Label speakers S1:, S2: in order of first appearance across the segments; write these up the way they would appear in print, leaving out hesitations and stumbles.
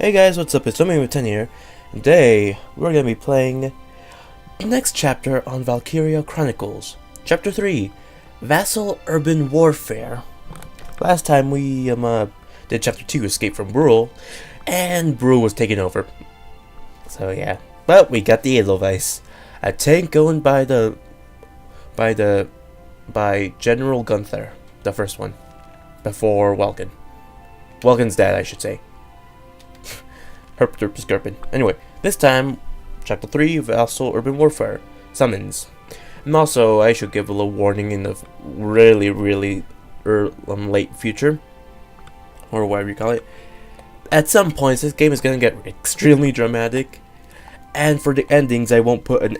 S1: Hey guys, what's up? It's Tommy with 10 here. Today, we're going to be playing the next chapter on Valkyria Chronicles. Chapter 3, Vasel Urban Warfare. Last time we did Chapter 2, Escape from Brule, and Brule was taken over. So yeah, but we got the Edelweiss. A tank going by General Gunther, the first one, before Welkin. Welkin's dad, I should say. Herp. Anyway, this time, Chapter 3, Vasel Urban Warfare, Summons. And also, I should give a little warning in the really late future, or whatever you call it. At some points, this game is going to get extremely dramatic, and for the endings, I won't put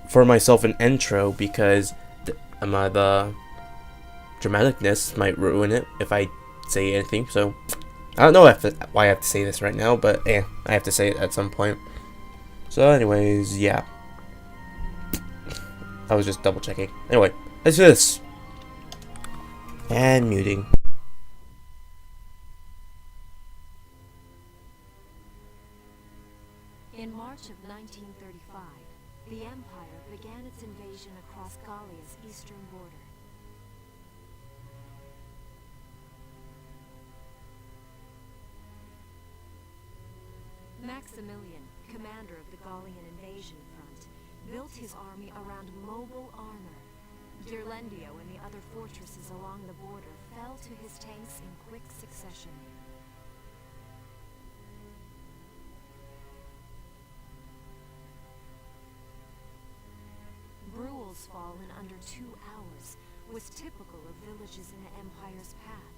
S1: for myself an intro, because the dramaticness might ruin it if I say anything, so I don't know why I have to say this right now, but I have to say it at some point. So anyways, yeah. I was just double checking. Anyway, let's do this. And muting.
S2: In March of 1935, the Empire began its invasion across Gallia's eastern border. Maximilian, commander of the Gallian invasion front, built his army around mobile armor. Ghirlandaio and the other fortresses along the border fell to his tanks in quick succession. Brule's fall in under 2 hours was typical of villages in the Empire's path,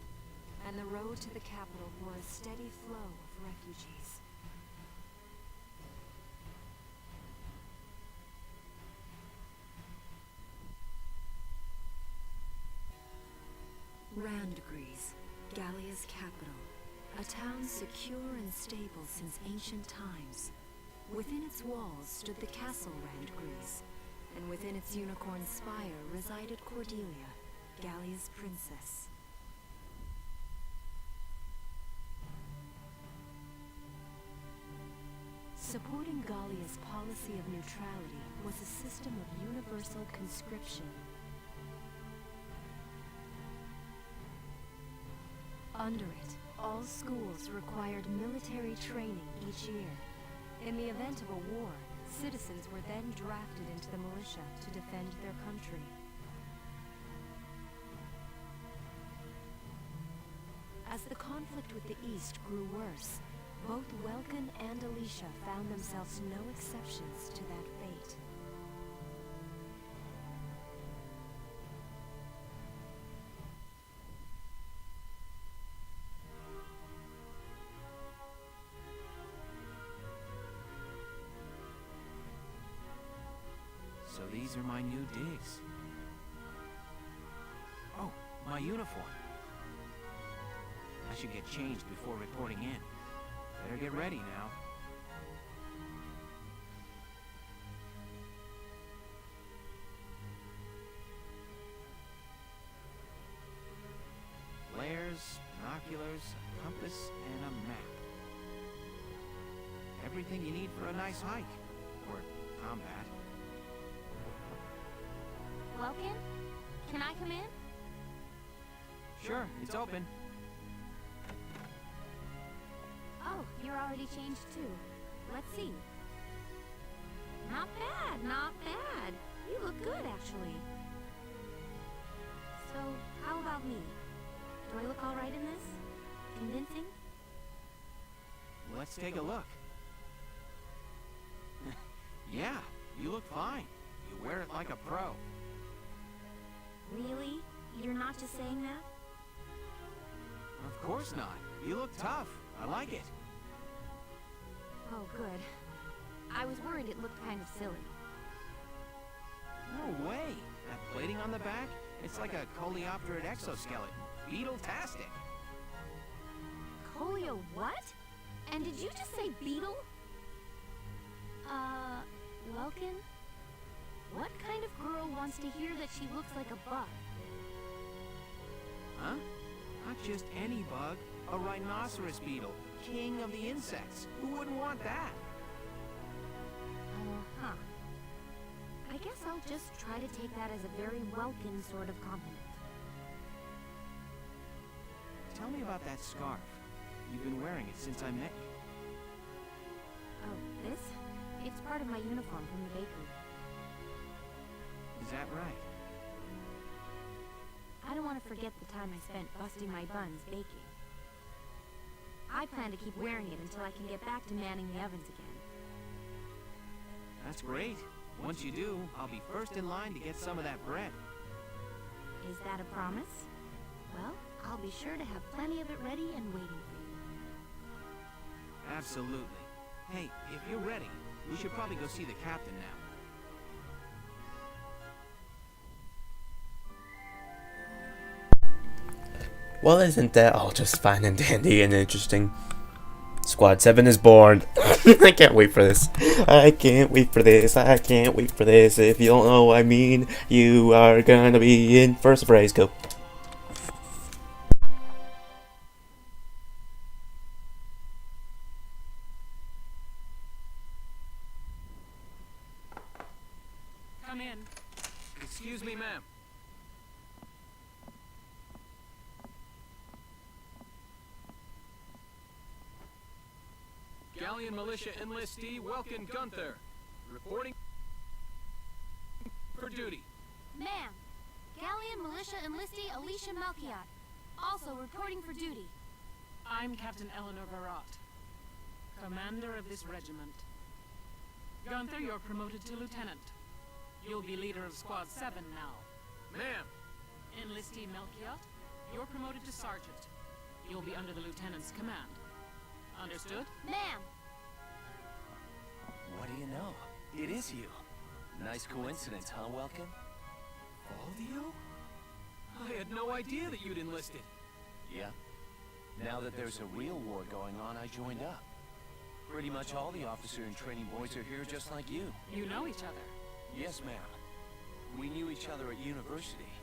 S2: and the road to the capital bore a steady flow of refugees. Randgries, Gallia's capital, a town secure and stable since ancient times. Within its walls stood the castle Randgries, and within its unicorn spire resided Cordelia, Gallia's princess. Supporting Gallia's policy of neutrality was a system of universal conscription. Under it, all schools required military training each year. In the event of a war, citizens were then drafted into the militia to defend their country. As the conflict with the East grew worse, both Welkin and Alicia found themselves no exceptions to that fate.
S3: So these are my new digs. Oh, my uniform. I should get changed before reporting in. Better get ready now. Flares, binoculars, a compass, and a map. Everything you need for a nice hike. Or combat.
S2: Welkin? Can I come in?
S3: Sure, it's open.
S2: Oh, you're already changed too. Let's see. Not bad, not bad. You look good, actually. So, how about me? Do I look all right in this? Convincing?
S3: Let's take a look. Yeah, you look fine. You wear it like a pro.
S2: Really? You're not just saying that?
S3: Of course not. You look tough. I like it.
S2: Oh, good. I was worried it looked kind of silly.
S3: No way. That plating on the back? It's like a coleopterate exoskeleton. Beetle-tastic.
S2: Colio what? And did you just say beetle? Welkin? What kind of girl wants to hear that she looks like a bug?
S3: Huh? Not just any bug. A rhinoceros beetle. king of the insects. Who wouldn't want that?
S2: Huh. I guess I'll just try to take that as a very welcome sort of compliment.
S3: Tell me about that scarf. You've been wearing it since I met you.
S2: Oh, this? It's part of my uniform from the bakery.
S3: Is that right?
S2: I don't want to forget the time I spent busting my buns baking. I plan to keep wearing it until I can get back to manning the ovens again.
S3: That's great. Once you do, I'll be first in line to get some of that bread.
S2: Is that a promise? Well, I'll be sure to have plenty of it ready and waiting for you.
S3: Absolutely. Hey, if you're ready, we should probably go see the captain now.
S1: Well, isn't that all just fine and dandy and interesting? Squad 7 is born. I can't wait for this. I can't wait for this. I can't wait for this. If you don't know what I mean, you are gonna be in for a surprise. Go.
S3: Come in. Excuse me, ma'am. Galleon Militia enlistee Welkin Gunther, reporting for duty.
S2: Ma'am, Galleon Militia Enlistee Alicia Melchiot, also reporting for duty.
S4: I'm Captain Eleanor Garat, commander of this regiment. Gunther, you're promoted to lieutenant. You'll be leader of Squad 7 now.
S3: Ma'am.
S4: Enlistee Melchiot, you're promoted to sergeant. You'll be under the lieutenant's command. Understood?
S2: Ma'am!
S5: What do you know? It is you. Nice coincidence, huh, Welkin?
S3: Valdio? I had no idea that you'd enlisted.
S5: Yeah. Now that there's a real war going on, I joined up. Pretty much all the officer and training boys are here just like you.
S4: You know each other.
S5: Yes, ma'am. We knew each other at university.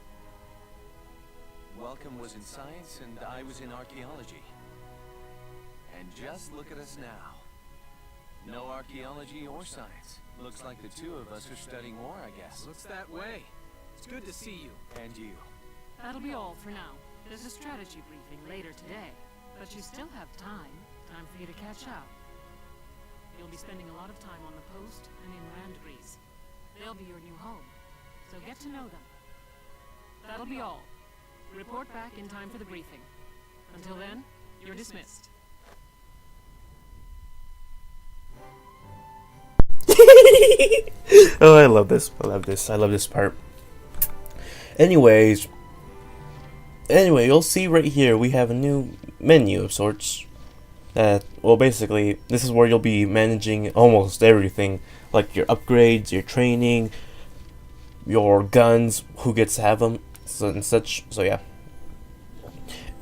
S5: Welcome was in science and I was in archaeology. And just look at us now. No archaeology or science. Looks like the two of us are studying war, I guess.
S3: Looks that way. It's good to see you.
S5: And you.
S4: That'll be all for now. There's a strategy briefing later today, but you still have time. Time for you to catch up. You'll be spending a lot of time on the post and in Randgrease. They'll be your new home, so get to know them. That'll be all. Report back in time for the briefing. Until then, you're dismissed.
S1: Oh, I love this. I love this. I love this part. Anyway, you'll see right here we have a new menu of sorts. Well, basically, this is where you'll be managing almost everything, like your upgrades, your training, your guns, who gets to have them, and such. So yeah.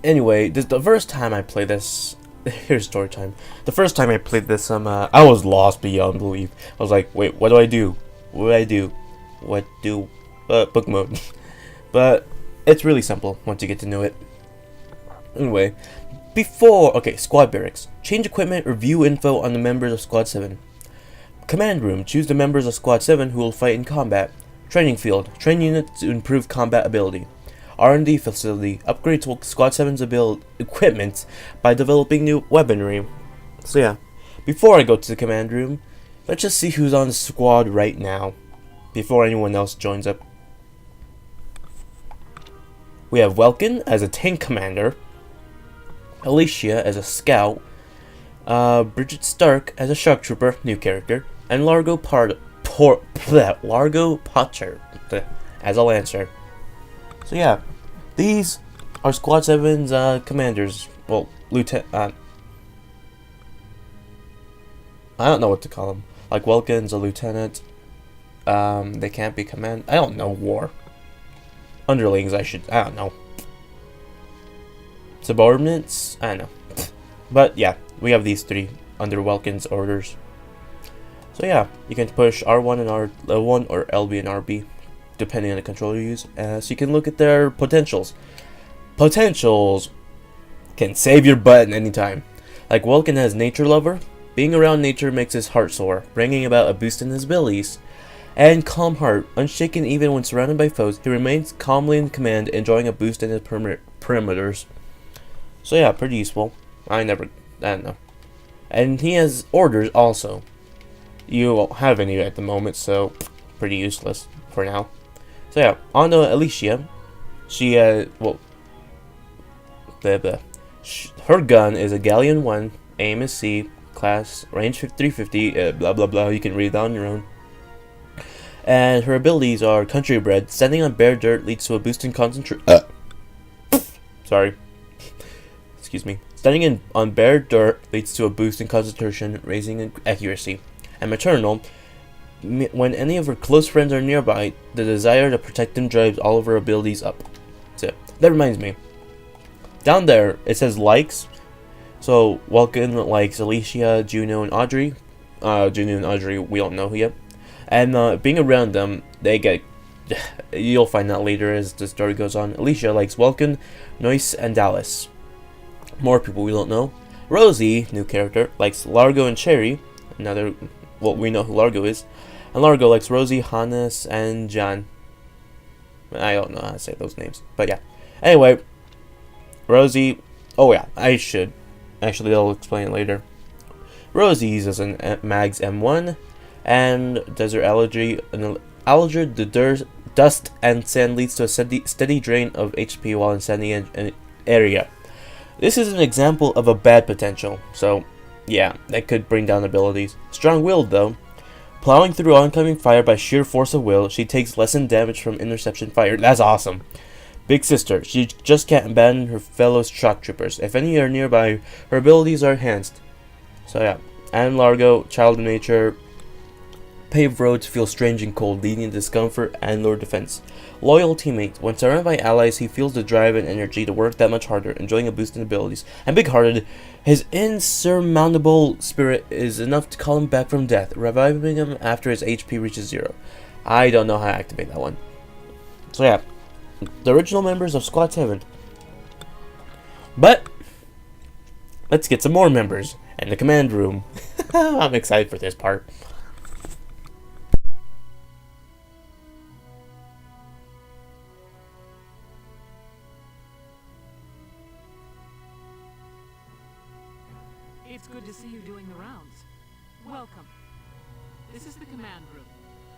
S1: Anyway, the first time I played this, here's story time. The first time I played this, I was lost beyond belief. I was like, wait, what do I do? What do I do? What do? Book mode. But it's really simple once you get to know it. Anyway, Squad Barracks. Change equipment or view info on the members of Squad 7. Command Room. Choose the members of Squad 7 who will fight in combat. Training Field. Train units to improve combat ability. R&D Facility. Upgrade to Squad 7's equipment by developing new weaponry. So yeah, before I go to the Command Room, let's just see who's on the squad right now, before anyone else joins up. We have Welkin as a tank commander, Alicia as a scout, Bridget Stark as a shock trooper, new character, and Largo Potter as a lancer. So yeah, these are Squad 7's commanders. Well, lieutenant. I don't know what to call them. Like Welkin's a lieutenant. They can't be command. I don't know. War. Underlings. I don't know. Subordinates. I don't know. But yeah, we have these three under Welkin's orders. So yeah, you can push R1 and R1 or LB and RB, depending on the controller you use. So you can look at their potentials. Potentials can save your butt at any time. Like Vulcan as nature lover, being around nature makes his heart soar, bringing about a boost in his abilities. And calm heart, unshaken even when surrounded by foes, he remains calmly in command, enjoying a boost in his perimeters. So yeah, pretty useful. I don't know. And he has orders also. You won't have any at the moment, so pretty useless for now. So yeah, on to Alicia. She her gun is a Galleon 1, aim is C, class, range 350, blah blah blah, you can read it on your own. And her abilities are country bred, standing on bare dirt leads to a boost in concentration. Sorry. Excuse me. Standing on bare dirt leads to a boost in concentration, raising accuracy. And maternal, when any of her close friends are nearby, the desire to protect them drives all of her abilities up. So, that reminds me. Down there, it says likes. So, Vulcan likes Alicia, Juno, and Audrey. Juno and Audrey, we don't know who yet. And being around them, they get... You'll find out later as the story goes on. Alicia likes Vulcan, Noise, and Dallas. More people we don't know. Rosie, new character, likes Largo and Cherry. Another... Well, we know who Largo is. And Largo likes Rosie, Hannes, and John. I don't know how to say those names. But yeah. Anyway, Rosie... Oh yeah, I should. Actually, I'll explain it later. Rosie uses an Mag's M1 and Desert Allergy. An allergy to dust and sand leads to a steady drain of HP while in sandy area. This is an example of a bad potential, so yeah, that could bring down abilities. Strong-willed though. Plowing through oncoming fire by sheer force of will, she takes lessened damage from interception fire. That's awesome. Big sister, she just can't abandon her fellow shock troopers. If any are nearby, her abilities are enhanced. So yeah, and Largo, child of nature. Paved roads feel strange and cold, leading to discomfort and lower defense. Loyal teammate. When surrounded by allies, he feels the drive and energy to work that much harder, enjoying a boost in abilities. And big-hearted, his insurmountable spirit is enough to call him back from death, reviving him after his HP reaches 0. I don't know how to activate that one. So yeah, the original members of Squad 7. But let's get some more members in the command room. I'm excited for this part.
S4: It's good to see you doing the rounds. Welcome. This is the command room.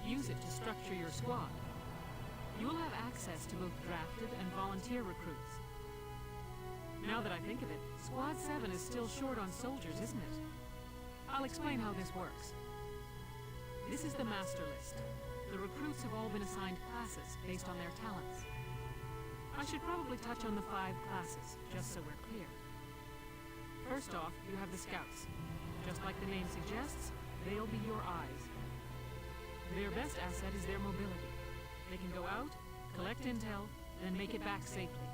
S4: Use it to structure your squad. You will have access to both drafted and volunteer recruits. Now that I think of it, Squad 7 is still short on soldiers, isn't it? I'll explain how this works. This is the master list. The recruits have all been assigned classes based on their talents. I should probably touch on the 5 classes, just so we're clear. First off, you have the scouts. Just like the name suggests, they'll be your eyes. Their best asset is their mobility. They can go out, collect intel, then make it back safely.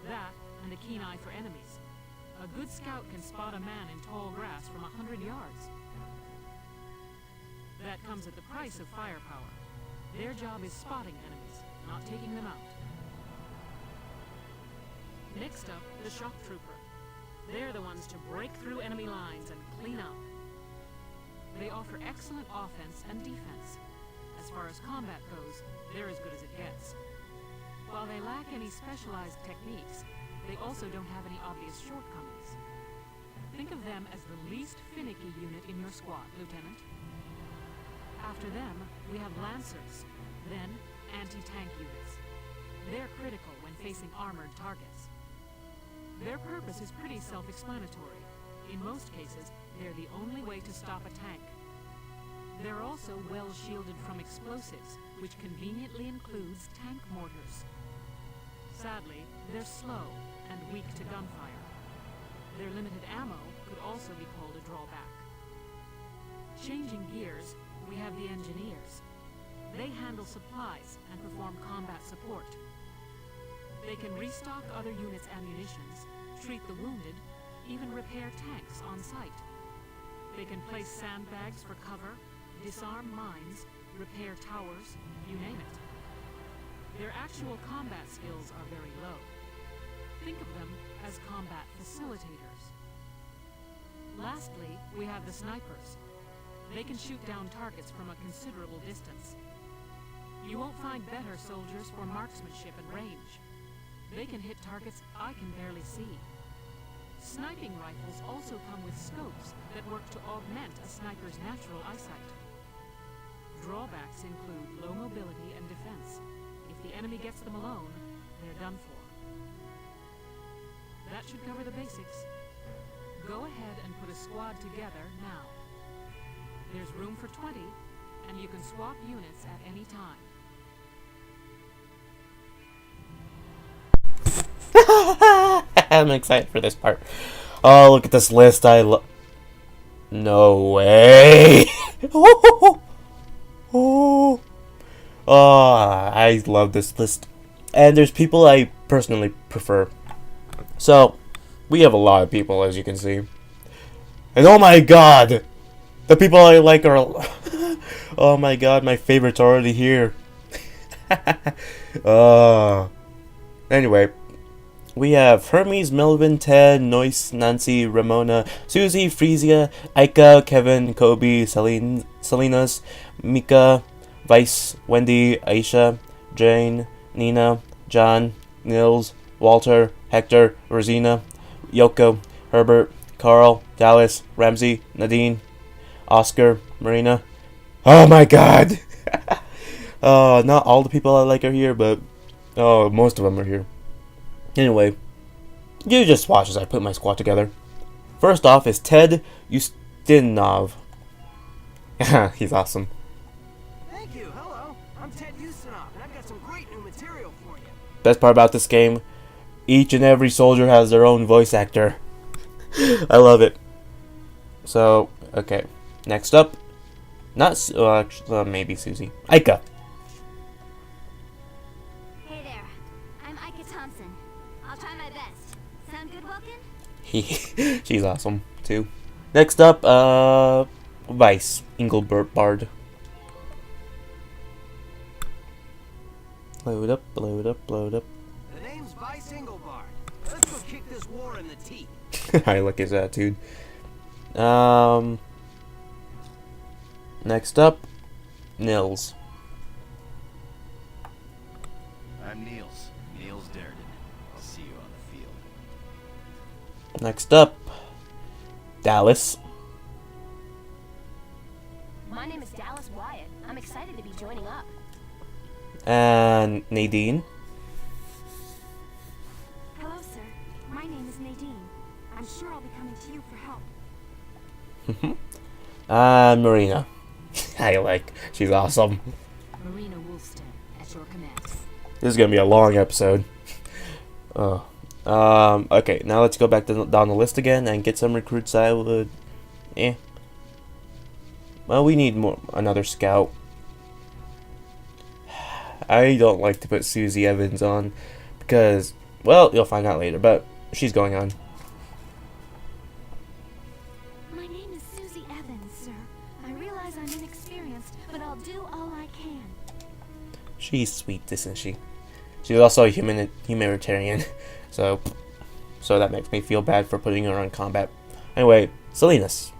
S4: That, and a keen eye for enemies. A good scout can spot a man in tall grass from 100 yards. That comes at the price of firepower. Their job is spotting enemies, not taking them out. Next up, the shock trooper. They're the ones to break through enemy lines and clean up. They offer excellent offense and defense. As far as combat goes, they're as good as it gets. While they lack any specialized techniques, they also don't have any obvious shortcomings. Think of them as the least finicky unit in your squad, Lieutenant. After them, we have Lancers, then anti-tank units. They're critical when facing armored targets. Their purpose is pretty self-explanatory. In most cases, they're the only way to stop a tank. They're also well shielded from explosives, which conveniently includes tank mortars. Sadly, they're slow and weak to gunfire. Their limited ammo could also be called a drawback. Changing gears, we have the engineers. They handle supplies and perform combat support. They can restock other units' ammunitions, treat the wounded, even repair tanks on site. They can place sandbags for cover, disarm mines, repair towers, you name it. Their actual combat skills are very low. Think of them as combat facilitators. Lastly, we have the snipers. They can shoot down targets from a considerable distance. You won't find better soldiers for marksmanship and range. They can hit targets I can barely see. Sniping rifles also come with scopes that work to augment a sniper's natural eyesight. Drawbacks include low mobility and defense. If the enemy gets them alone, they're done for. That should cover the basics. Go ahead and put a squad together now. There's room for 20, and you can swap units at any time.
S1: I'm excited for this part. Oh, look at this list. No way. Oh, I love this list. And there's people I personally prefer. So, we have a lot of people, as you can see. And oh my god! The people I like are... oh my god, my favorites are already here. Anyway. We have Hermes, Melvin, Ted, Noyce, Nancy, Ramona, Susie, Frezia, Aika, Kevin, Kobe, Salinas, Mika, Vice, Wendy, Aisha, Jane, Nina, John, Nils, Walter, Hector, Rosina, Yoko, Herbert, Carl, Dallas, Ramsey, Nadine, Oscar, Marina. Oh my god! Not all the people I like are here, but most of them are here. Anyway, you just watch as I put my squad together. First off is Ted Ustinov. He's awesome.
S3: Thank you. Hello. I'm Ted Ustinov, and I've got some great new material for you.
S1: Best part about this game, each and every soldier has their own voice actor. I love it. So, okay. Next up, maybe Susie. Aika.
S6: Hey there, I'm Ika Thompson. I'll try my best. Sound good, Welkin?
S1: She's awesome too. Next up, Vice Engelbert Bard. Load up.
S3: The name's Vice Engelbart. Let's go kick this war in the teeth.
S1: I like his attitude. Next up, Nils.
S5: I'm Niels Darden. I'll see you on the field.
S1: Next up, Dallas.
S6: My name is Dallas Wyatt. I'm excited to be joining up.
S1: And Nadine.
S6: Hello, sir. My name is Nadine. I'm sure I'll be coming to you for help.
S1: And Marina. She's awesome.
S2: Marina Wolfstead, at your commands.
S1: This is gonna be a long episode. Okay, now let's go back down the list again and get some recruits I would... Well, we need another scout. I don't like to put Susie Evans on because, well, you'll find out later, but she's going on.
S6: My name is Susie Evans, sir. I realize I'm inexperienced, but I'll do all I can.
S1: She's sweet, isn't she? She's also a humanitarian, so that makes me feel bad for putting her on combat. Anyway, Salinas.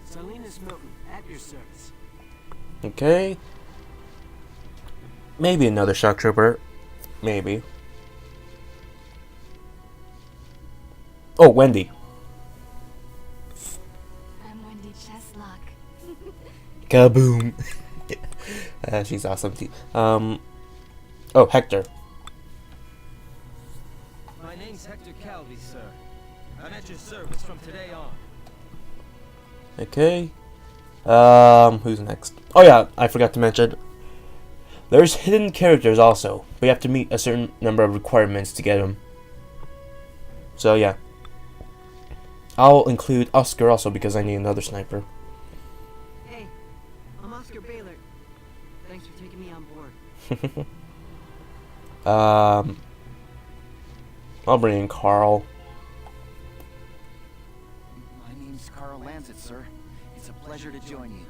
S3: Salinas Milton, at your service.
S1: Okay. Maybe another shock trooper. Maybe. Oh, Wendy.
S6: I'm Wendy Cheslock.
S1: Kaboom. She's awesome too. Oh, Hector.
S3: My name's Hector Calvi, sir. I'm at your service from today on.
S1: Okay. Who's next? Oh yeah, I forgot to mention. There's hidden characters also. We have to meet a certain number of requirements to get them. So yeah. I'll include Oscar also because I need another sniper.
S7: Hey, I'm Oscar Baylor. Thanks for taking me on board.
S1: I'll bring in Carl.
S8: My name's Carl Lancet, sir. It's a pleasure to join you.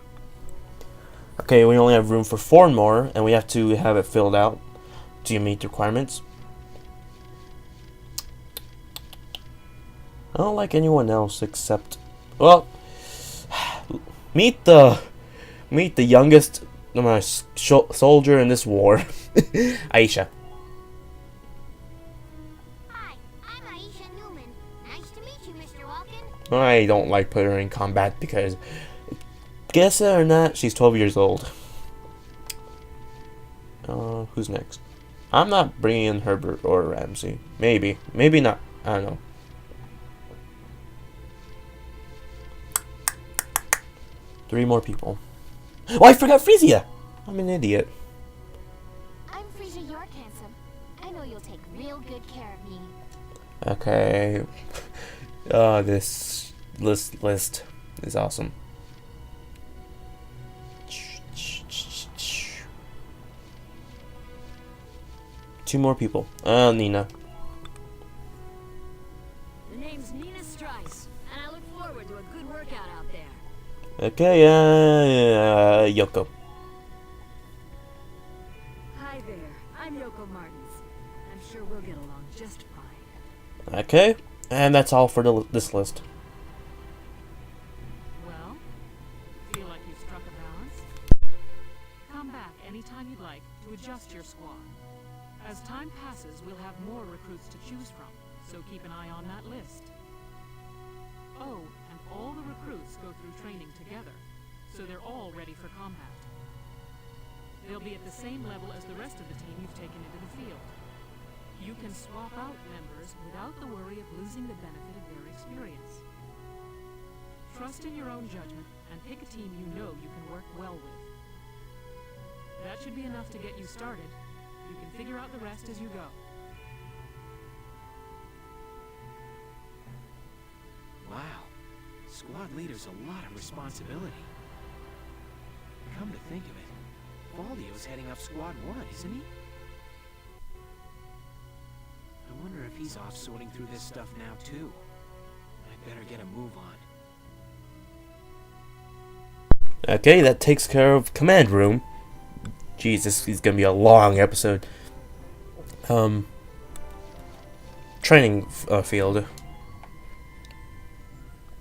S1: Okay, we only have room for 4 more, and we have to have it filled out. Do you meet the requirements? I don't like anyone else except, well, meet the youngest soldier in this war, Aisha.
S6: Hi, I'm Aisha Newman. Nice to meet you, Mr. Walken.
S1: I don't like putting her in combat because, guess it or not, she's 12 years old. Who's next? I'm not bringing in Herbert or Ramsey. Maybe not. I don't know. Three more people. Oh, I forgot Frisia! I'm an idiot.
S6: I'm Frisia York Handsome. I know you'll take real good care of me.
S1: Okay. This list is awesome. Two more people. Nina.
S2: The name's Nina Strice, and I look forward to a good workout out there.
S1: Okay, Yoko.
S2: Hi there, I'm Yoko Martins. I'm sure we'll get along just fine.
S1: Okay, and that's all for this list.
S4: Well, feel like you've struck a balance? Come back anytime you'd like to adjust your squad. As time passes, we'll have more recruits to choose from, so keep an eye on that list. Oh, and all the recruits go through training together, so they're all ready for combat. They'll be at the same level as the rest of the team you've taken into the field. You can swap out members without the worry of losing the benefit of their experience. Trust in your own judgment and pick a team you know you can work well with. That should be enough to get you started. You can figure out the rest as you go.
S3: Wow. Squad leader's a lot of responsibility. Come to think of it, Baldio's heading up Squad 1, isn't he? I wonder if he's off sorting through this stuff now, too. I'd better get a move on.
S1: Okay, that takes care of command room. Jeez, this is gonna be a long episode. Training field.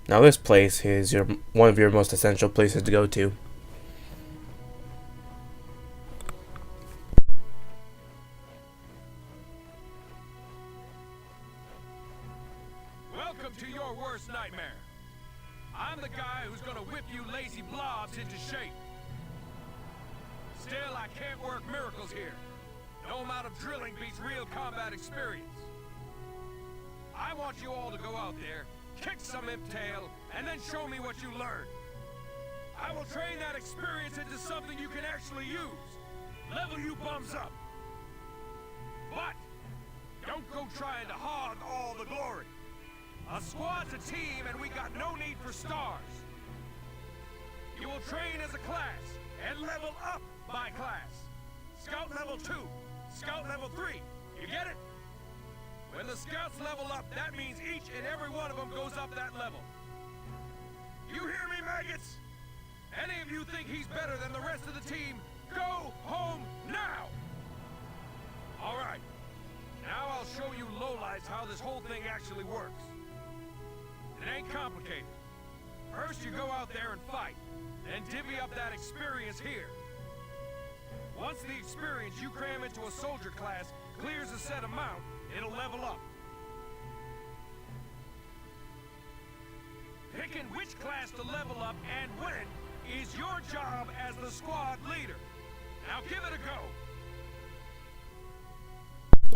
S1: Now this place is one of your most essential places to go to.
S9: Welcome to your worst nightmare. I'm the guy who's gonna whip you lazy blobs into shape. Still, I can't work miracles here. No amount of drilling beats real combat experience. I want you all to go out there, kick some imp tail, and then show me what you learned. I will train that experience into something you can actually use. Level you bums up. But don't go trying to hog all the glory. A squad's a team, and we got no need for stars. You will train as a class and level up by class. Scout level 2, Scout level 3. You get it? When the scouts level up, that means each and every one of them goes up that level. You hear me, maggots? Any of you think he's better than the rest of the team, go home now! All right. Now I'll show you lowlights how this whole thing actually works. It ain't complicated. First you go out there and fight, then divvy up that experience here. Once the experience you cram into a soldier class clears a set amount, it'll level up. Picking which class to level up and when is your job as the squad leader. Now give it a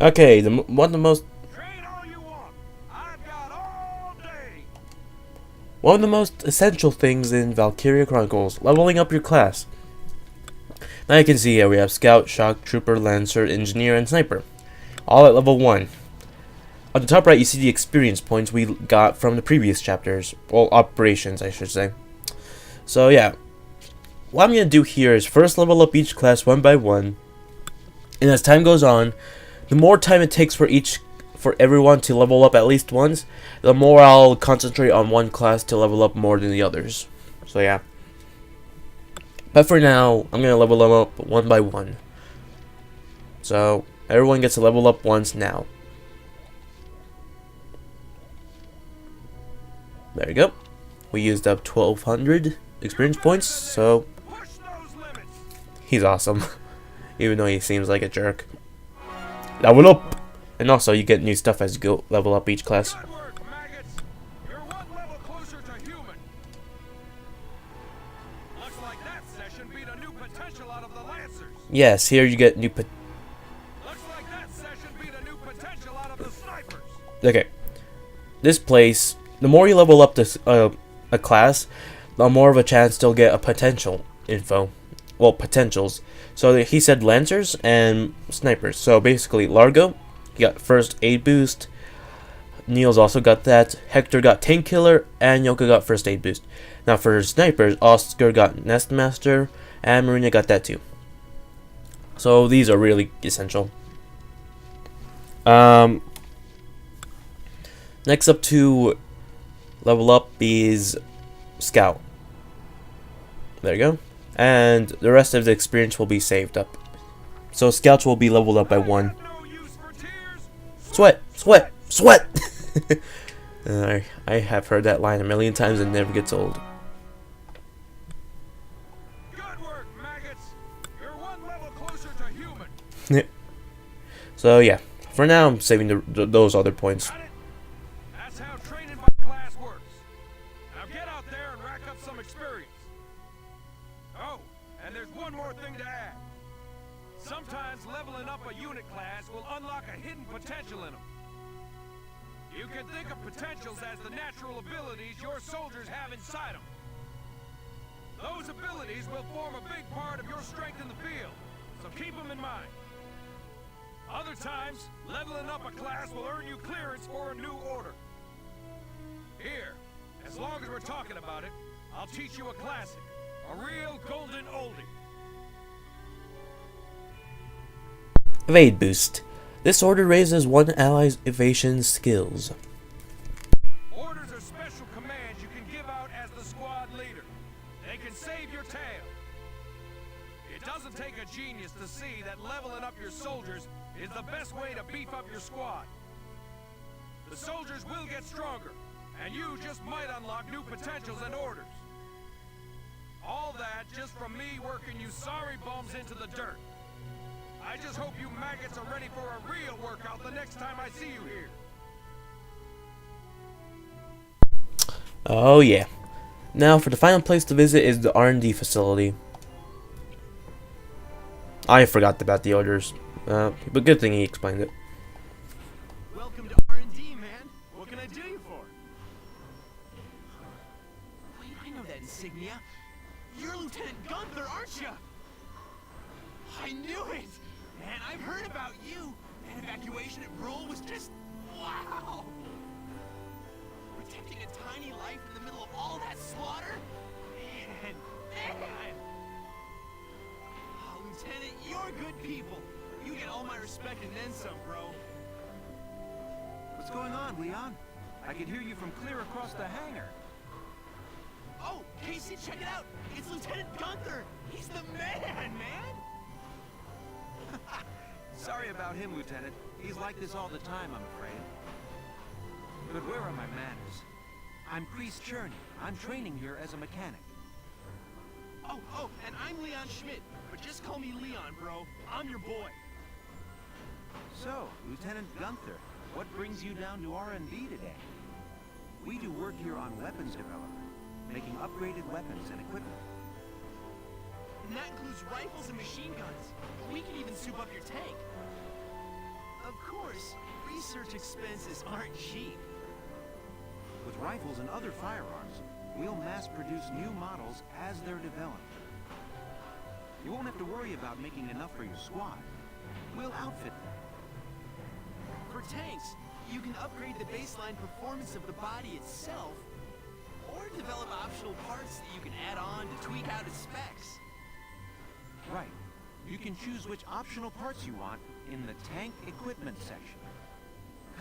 S9: go.
S1: Okay, one of the most
S9: Train all you want. I've got all day.
S1: One of the most essential things in Valkyria Chronicles, leveling up your class. Now you can see here we have Scout, Shock, Trooper, Lancer, Engineer, and Sniper. All at level 1. On the top right you see the experience points we got from the previous chapters. Well, operations I should say. So yeah. What I'm going to do here is first level up each class one by one. And as time goes on, the more time it takes for everyone to level up at least once, the more I'll concentrate on one class to level up more than the others. So yeah. But for now, I'm going to level them up one by one. So, everyone gets to level up once now. There you go. We used up 1,200 experience points, so
S9: Push those limits.
S1: he's awesome. Even though he seems like a jerk. Level up! And also, you get new stuff as you go level up each class.
S9: Good work, maggots. You're one level closer to human. Looks like that session beat a new potential out of the Lancers.
S1: Yes, here you get new
S9: Looks like that session beat a new potential out of the snipers.
S1: Okay. This place, the more you level up this a class, the more of a chance to get a potential info. Well, potentials. So he said Lancers and Snipers. So basically, Largo, he got first aid boost. Niels also got that. Hector got Tank Killer, and Yoka got first aid boost. Now for Snipers, Oscar got Nest Master, and Marina got that too. So these are really essential. Next up to level up is Scout. There you go. And the rest of the experience will be saved up. So Scouts will be leveled up by 1.
S9: No use for tears.
S1: Sweat! Sweat! Sweat! I have heard that line a million times and it never gets old.
S9: Good work, maggots. You're one level closer to human.
S1: So yeah, for now I'm saving those other points.
S9: Got it? That's how training by class works. Now get out there and rack up some experience. Oh, and there's one more thing to add. Sometimes leveling up a unit class will unlock a hidden potential in them. You can think of potentials as the natural abilities your soldiers have inside them. Those abilities will form a big part of your strength in the field, so keep them in mind. Other times, leveling up a class will earn you clearance for a new order. Here, as long as we're talking about it, I'll teach you a classic, a real golden oldie.
S1: Evade boost. This order raises one ally's evasion skills.
S9: Orders are special commands you can give out as the squad leader. They can save your tail. It doesn't take a genius to see that leveling up your soldiers is the best way to beef up your squad. The soldiers will get stronger, and you just might unlock new potentials and orders. All that just from me working you sorry bums into the dirt. I just hope you maggots are ready for a real workout the next time I see you here.
S1: Oh yeah. Now for the final place to visit is the R&D facility. I forgot about the orders, but good thing he explained it.
S3: Welcome to R&D, man. What can I do you for? Wait, I know that insignia. You're Lieutenant Gunther, aren't you? I knew it! Man, I've heard about you. That evacuation at Brule was just... wow! Protecting a tiny life in the middle of all that slaughter? Man! Oh, Lieutenant, you're good people. You get all my respect and then some, bro.
S8: What's going on, Leon? I could hear you from clear across the hangar.
S3: Oh, Casey, check it out! It's Lieutenant Gunther! He's the man!
S8: Sorry about him, Lieutenant. He's like this all the time, I'm afraid. But where are my manners? I'm Priest Cherney. I'm training here as a mechanic.
S3: Oh, and I'm Leon Schmidt, but just call me Leon, bro. I'm your boy.
S8: So, Lieutenant Gunther, what brings you down to R&D today? We do work here on weapons development, making upgraded weapons and equipment.
S3: And that includes rifles and machine guns. We can even soup up your tank. Of course, research expenses aren't cheap.
S8: With rifles and other firearms, we'll mass-produce new models as they're developed. You won't have to worry about making enough for your squad. We'll outfit them.
S3: For tanks, you can upgrade the baseline performance of the body itself, or develop optional parts that you can add on to tweak out its specs.
S8: Right. You can choose which optional parts you want in the tank equipment section.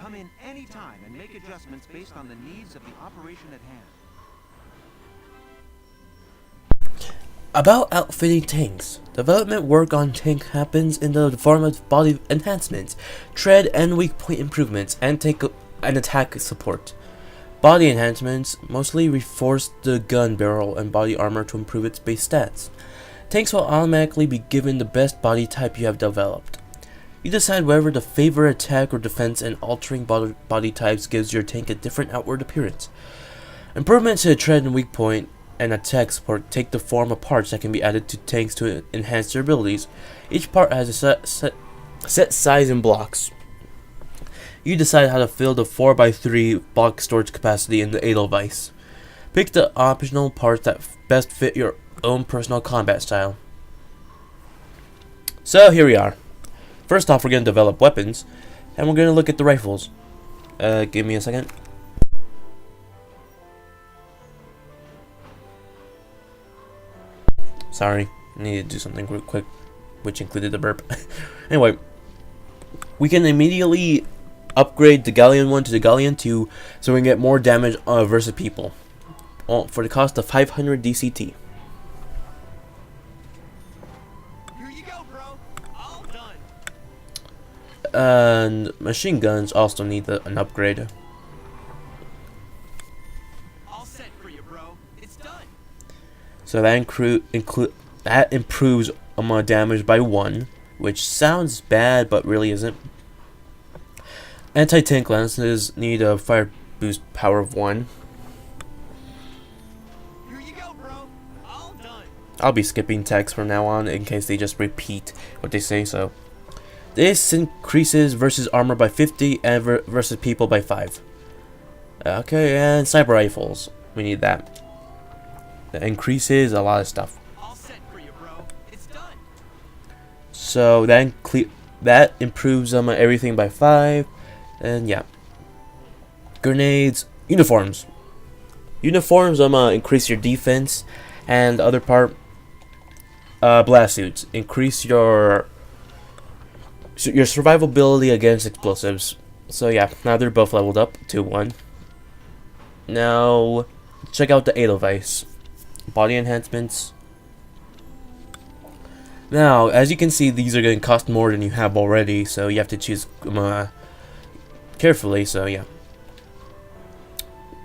S8: Come in any time and make adjustments based on the needs of the operation at hand.
S1: About outfitting tanks. Development work on tank happens in the form of body enhancements, tread and weak point improvements, and attack support. Body enhancements mostly reinforce the gun barrel and body armor to improve its base stats. Tanks will automatically be given the best body type you have developed. You decide whether the favorite attack or defense, and altering body types gives your tank a different outward appearance. Improvements to the tread and weak point and attack support take the form of parts that can be added to tanks to enhance their abilities. Each part has a set size and blocks. You decide how to fill the 4x3 block storage capacity in the Edelweiss. Pick the optional parts that best fit your own personal combat style. So here we are. First off, we're going to develop weapons, and we're going to look at the rifles. Give me a second. Sorry, I need to do something real quick, which included the burp. Anyway, we can immediately upgrade the Galleon 1 to the Galleon 2, so we can get more damage versus people, for the cost of 500 DCT.
S3: Here you go, bro. All done.
S1: And machine guns also need an upgrade.
S3: All set for you, bro. It's done.
S1: So that improves damage by 1, which sounds bad but really isn't. Anti-tank lances need a fire boost power of 1.
S3: Here you go, bro. All done.
S1: I'll be skipping text from now on in case they just repeat what they say. So this increases versus armor by 50 and versus people by 5. Okay, and sniper rifles, we need that. That increases a lot of stuff.
S3: All set for you, bro. It's done.
S1: So that improves everything by 5. And yeah. Grenades, uniforms. Uniforms increase your defense, and the other part, blast suits increase your survivability against explosives. So yeah, now they're both leveled up to 1. Now check out the Edelweiss. Body enhancements. Now, as you can see, these are going to cost more than you have already, so you have to choose carefully. So yeah.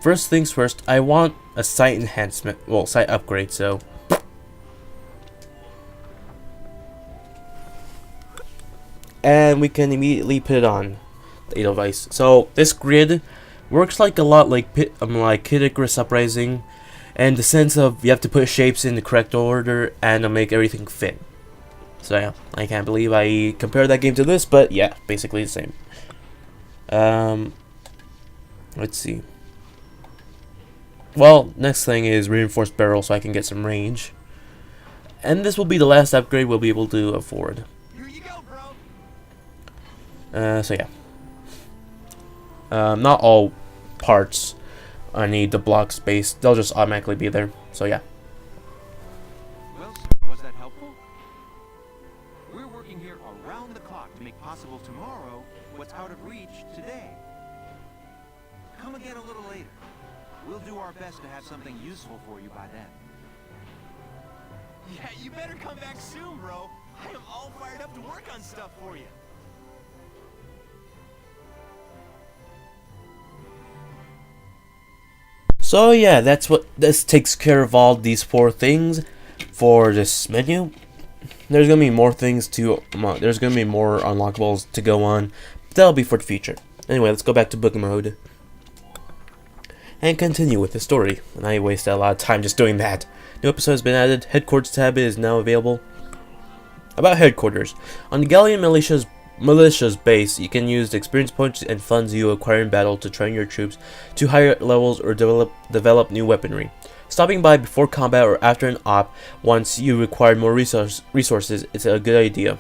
S1: First things first, I want a sight enhancement, sight upgrade. So and we can immediately put it on the Edelweiss. So this grid works like a lot like Kid Icarus Uprising, and the sense of you have to put shapes in the correct order and make everything fit. So yeah, I can't believe I compared that game to this, but yeah, basically the same. Let's see. Well, next thing is reinforced barrel, so I can get some range. And this will be the last upgrade we'll be able to afford.
S3: Here you go, bro.
S1: So yeah. Not all parts I need the block space. They'll just automatically be there. So yeah.
S8: Well, was that helpful? We're working here around the clock to make possible tomorrow what's out of reach today. Come again a little later. We'll do our best to have something useful for you by then.
S3: Yeah, you better come back soon, bro. I am all fired up to work on stuff for you.
S1: So yeah, this takes care of all these 4 things for this menu. There's gonna be more things to there's gonna be more unlockables to go on, but that'll be for the future. Anyway, let's go back to book mode and continue with the story. And I wasted a lot of time just doing that. New episode has been added. Headquarters tab is now available. About headquarters, on the Galleon militia's base, you can use the experience points and funds you acquire in battle to train your troops to higher levels or develop new weaponry. Stopping by before combat or after an op once you require more resources is a good idea.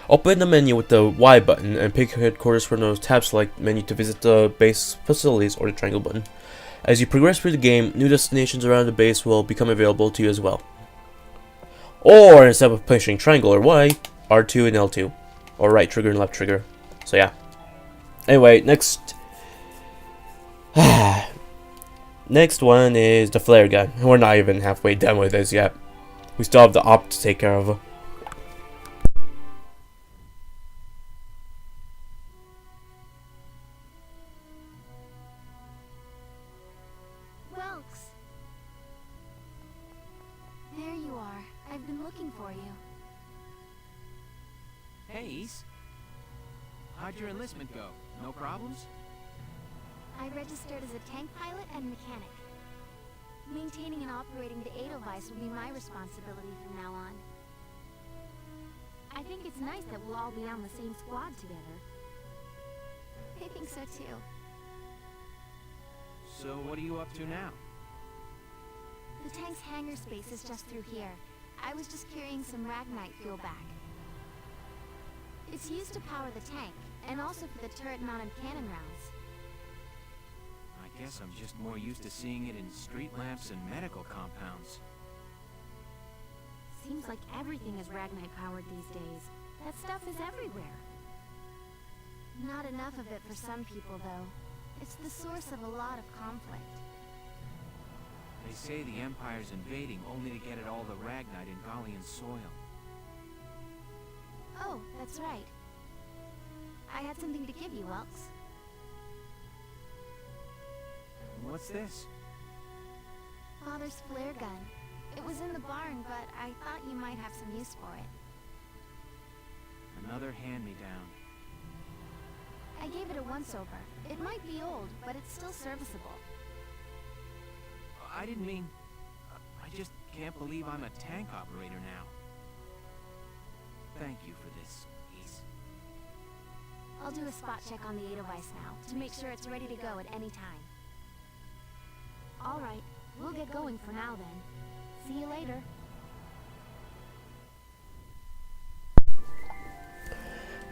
S1: Open the menu with the Y button and pick headquarters from the tab select menu to visit the base facilities, or the triangle button. As you progress through the game, new destinations around the base will become available to you as well. Or instead of pushing triangle or Y, R2 and L2. Or right trigger and left trigger. So yeah. Anyway, next next one is the flare gun. We're not even halfway done with this yet. We still have the op to take care of.
S6: looking for you.
S8: Hey, Ace. How'd your enlistment go? No problems?
S6: I registered as a tank pilot and mechanic. Maintaining and operating the Edelweiss will be my responsibility from now on. I think it's nice that we'll all be on the same squad together. I think so too.
S8: So what are you up to now?
S6: The tank's hangar space is just through here. I was just carrying some Ragnite fuel back. It's used to power the tank, and also for the turret-mounted cannon rounds.
S8: I guess I'm just more used to seeing it in street lamps and medical compounds.
S6: Seems like everything is Ragnite powered these days. That stuff is everywhere. Not enough of it for some people, though. It's the source of a lot of conflict.
S8: They say the Empire's invading only to get at all the Ragnite in Gallian soil.
S6: Oh, that's right. I had something to give you, Welks.
S8: What's this?
S6: Father's flare gun. It was in the barn, but I thought you might have some use for it.
S8: Another hand-me-down.
S6: I gave it a once-over. It might be old, but it's still serviceable.
S8: I didn't mean... I just can't believe I'm a tank operator now. Thank you for this, Ace.
S6: I'll do a spot check on the Edelweiss now, to make sure it's ready to go at any time. Alright, we'll get going for now then. See you later.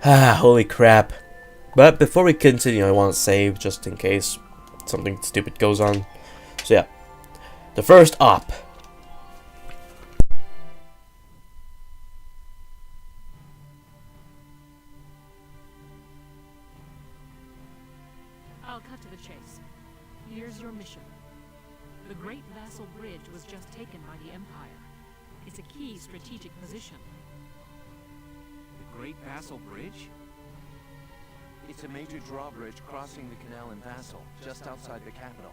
S1: Holy crap. But before we continue, I want to save just in case something stupid goes on. So yeah, the first op.
S4: I'll cut to the chase. Here's your mission. The Great Vasel Bridge was just taken by the Empire. It's a key strategic position.
S8: The Great Vasel Bridge?
S5: It's a major drawbridge crossing the canal in Vasel, just outside the capital.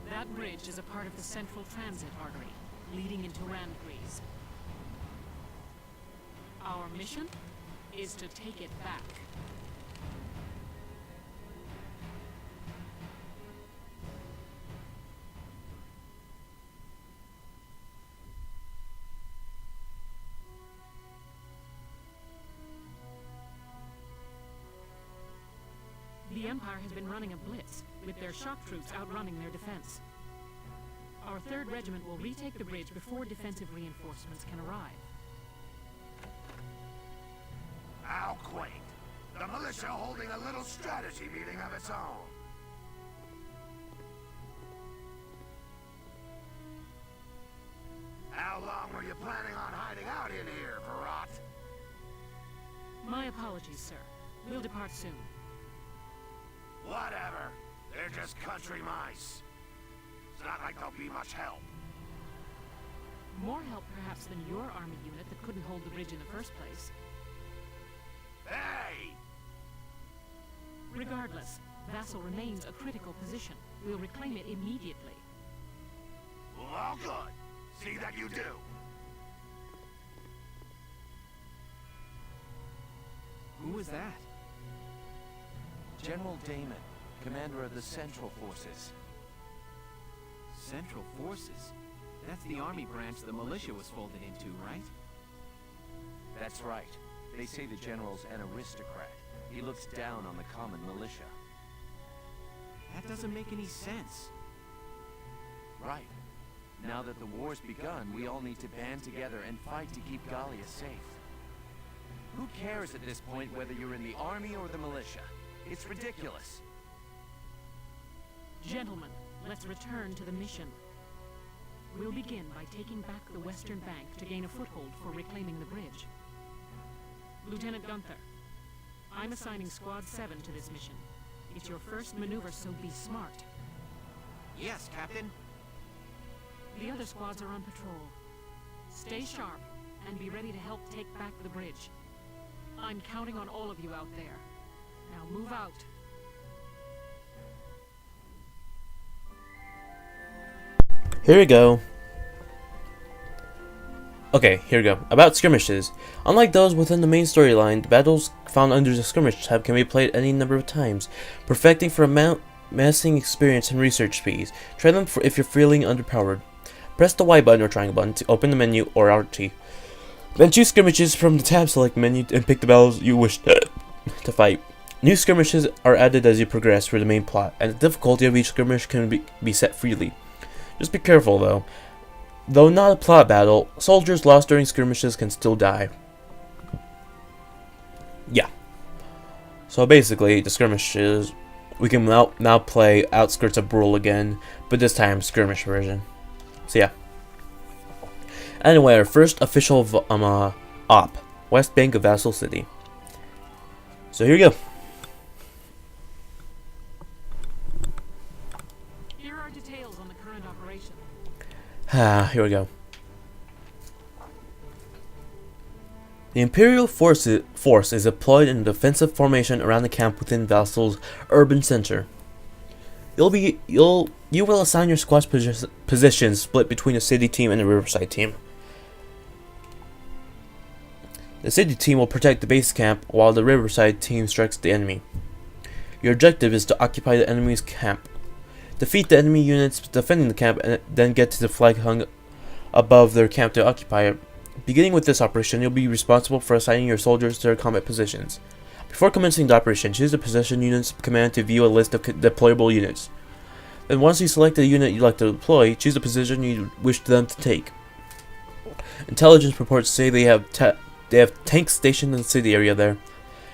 S4: That bridge is a part of the central transit artery, leading into Randgries. Our mission is to take it back. The Empire has been running a blitz, with their shock troops outrunning their defense. Our 3rd Regiment will retake the bridge before defensive reinforcements can arrive.
S9: How quaint. The militia holding a little strategy meeting of its own. How long were you planning on hiding out in here, Verrot?
S4: My apologies, sir. We'll depart soon.
S9: Whatever. They're just country mice. It's not like they'll be much help.
S4: More help, perhaps, than your army unit that couldn't hold the bridge in the first place.
S9: Hey!
S4: Regardless, Vasel remains a critical position. We'll reclaim it immediately.
S9: Well, good. See that you do.
S8: Who was that?
S5: General Damon, commander of the Central Forces.
S8: Central Forces? That's the army branch the militia was folded into, right?
S5: That's right. They say the general's an aristocrat. He looks down on the common militia.
S8: That doesn't make any sense.
S5: Right. Now that the war's begun, we all need to band together and fight to keep Gallia safe. Who cares at this point whether you're in the army or the militia? It's ridiculous.
S4: Gentlemen, let's return to the mission. We'll begin by taking back the western bank to gain a foothold for reclaiming the bridge. Lieutenant Gunther, I'm assigning Squad 7 to this mission. It's your first maneuver, so be smart.
S8: Yes, Captain.
S4: The other squads are on patrol. Stay sharp, and be ready to help take back the bridge. I'm counting on all of you out there. Now move out.
S1: Here we go. Okay, here we go. About skirmishes. Unlike those within the main storyline, the battles found under the skirmish tab can be played any number of times, perfecting for amassing experience and research speeds. Try them if you're feeling underpowered. Press the Y button or triangle button to open the menu or RT. Then choose skirmishes from the tab select menu and pick the battles you wish to fight. New skirmishes are added as you progress through the main plot, and the difficulty of each skirmish can be set freely. Just be careful though. Though not a plot battle, soldiers lost during skirmishes can still die. Yeah. So basically, the skirmishes, we can now play Outskirts of Brule again, but this time skirmish version. So yeah. Anyway, our first official op, West Bank of Vasel City. So here you go.
S4: Here are details on the current operation.
S1: Here we go. The Imperial force is deployed in a defensive formation around the camp within Vasel's urban center. You will assign your squad's positions split between the city team and the riverside team. The city team will protect the base camp while the riverside team strikes the enemy. Your objective is to occupy the enemy's camp. Defeat the enemy units defending the camp and then get to the flag hung above their camp to occupy it. Beginning with this operation, you'll be responsible for assigning your soldiers to their combat positions. Before commencing the operation, choose the position units command to view a list of deployable units. Then once you select the unit you'd like to deploy, choose the position you wish them to take. Intelligence reports say they have tanks stationed in the city area there.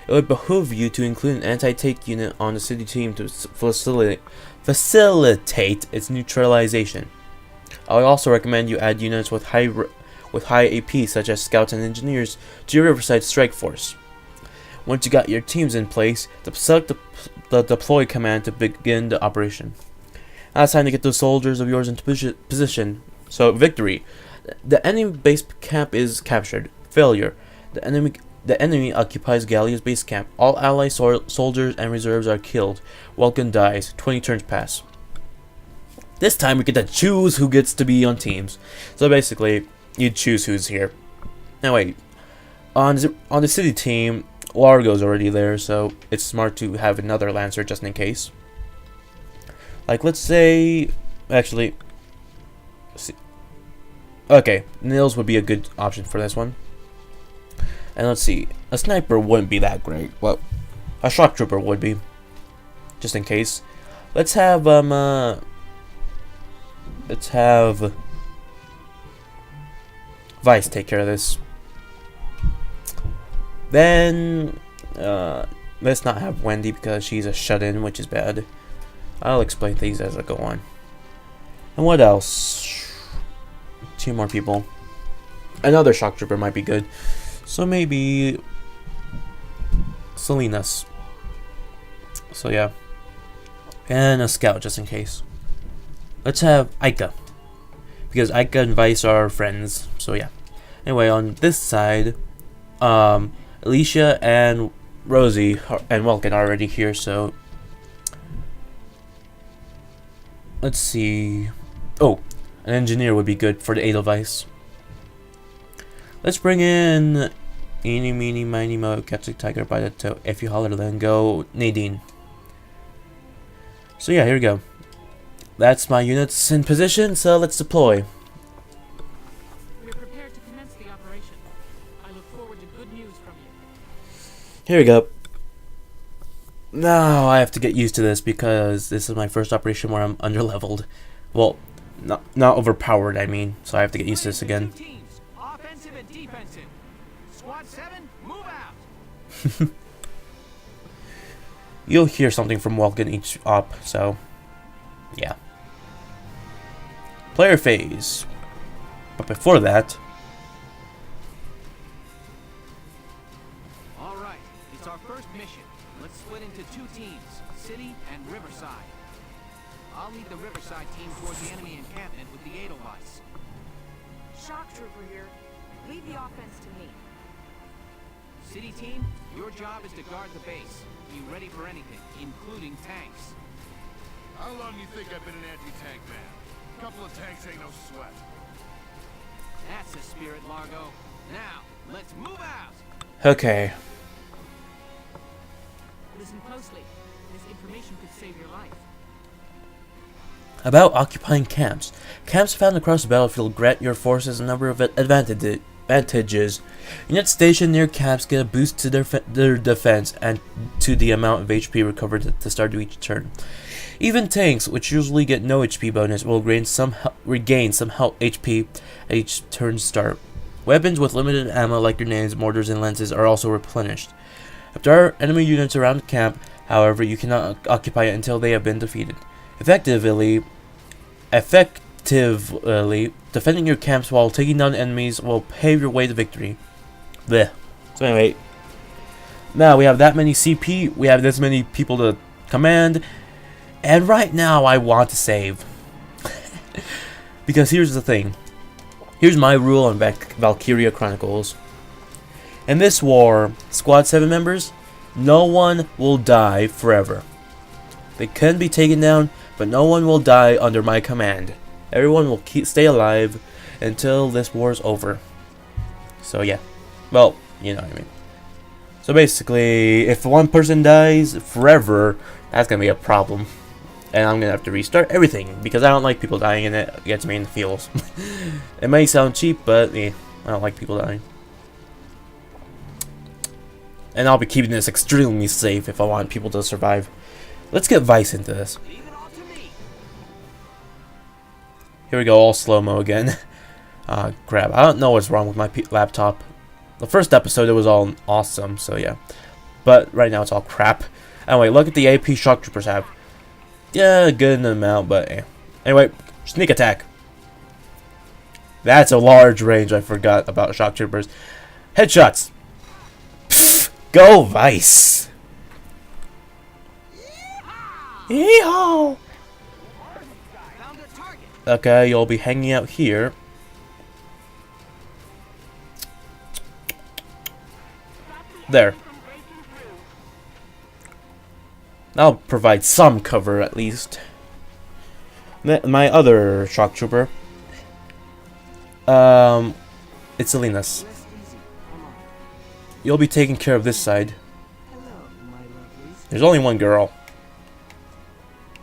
S1: It would behoove you to include an anti-tank unit on the city team to facilitate its neutralization. I would also recommend you add units with high AP such as scouts and engineers to your Riverside Strike Force. Once you got your teams in place, select the deploy command to begin the operation. Now it's time to get those soldiers of yours into position. So victory. The enemy base camp is captured. Failure. The enemy occupies Gallia's base camp. All ally soldiers and reserves are killed. Vulcan dies. 20 turns pass. This time we get to choose who gets to be on teams. So basically, you choose who's here. Now wait, on the city team, Largo's already there, so it's smart to have another Lancer just in case. Like let's say, actually, okay, Nils would be a good option for this one. And let's see, a sniper wouldn't be that great, but a shock trooper would be, just in case. Let's have Vice take care of this. Then let's not have Wendy because she's a shut-in, which is bad. I'll explain things as I go on. And what else? 2 more people. Another shock trooper might be good. So maybe Salinas. So yeah. And a scout just in case. Let's have Aika. Because Aika and Vice are friends. So yeah. Anyway, on this side, Alicia and Rosie and Welkin are already here, so let's see. Oh, an engineer would be good for the Edelweiss. Let's bring in Eeny, Meeny, Miny, Mo, catch a tiger by the toe. If you holler, then go Nadine. So yeah, here we go. That's my units in position, so let's deploy.
S4: We're prepared to commence the operation. I look forward to good news from you.
S1: Here we go. Now I have to get used to this because this is my first operation where I'm underleveled. Well, not overpowered, I mean. So I have to get used to this again.
S3: Teams, offensive and defensive. Squad 7, move out.
S1: You'll hear something from Welkin each op, so yeah. Player phase. But before that,
S8: Alright, it's our first mission. Let's split into 2 teams, City and Riverside. I'll lead the Riverside team towards the enemy encampment with the Edelweiss.
S2: Shock trooper here. Lead the offense to me.
S8: City team, your job is to guard the base. Be ready for anything, including tanks.
S9: How long you think I've been an anti-tank man? Couple of tanks ain't no sweat.
S5: That's the spirit, Largo. Now, let's move out.
S1: Okay.
S4: Listen closely. This information could save your life.
S1: About occupying camps. Camps found across the battlefield grant your forces a number of advantages. Units stationed near camps get a boost to their defense and to the amount of HP recovered at the start of each turn. Even tanks, which usually get no HP bonus, will regain some health HP at each turn start. Weapons with limited ammo like grenades, mortars, and lances are also replenished. If there are enemy units around the camp, however, you cannot occupy it until they have been defeated. Effectively, defending your camps while taking down enemies will pave your way to victory. Blech. So anyway, now we have that many CP, we have this many people to command, and right now I want to save. Because here's the thing. Here's my rule on Valkyria Chronicles. In this war, Squad 7 members, no one will die forever. They can be taken down, but no one will die under my command. Everyone will stay alive until this war is over. So yeah. Well, you know what I mean. So basically, if one person dies forever, that's going to be a problem. And I'm going to have to restart everything, because I don't like people dying, and it gets me in the feels. It may sound cheap, but I don't like people dying. And I'll be keeping this extremely safe if I want people to survive. Let's get Vice into this. Here we go, all slow-mo again. Crap, I don't know what's wrong with my laptop. The first episode, it was all awesome, so yeah. But right now, it's all crap. Anyway, look at the AP Shock Troopers have. Yeah, good amount, but anyway, sneak attack. That's a large range, I forgot about Shock Troopers. Headshots. Pfft, go Vice. Yeehaw! Okay, you'll be hanging out here. There. That'll provide some cover at least. My other shock trooper. It's Selena's. You'll be taking care of this side. There's only one girl.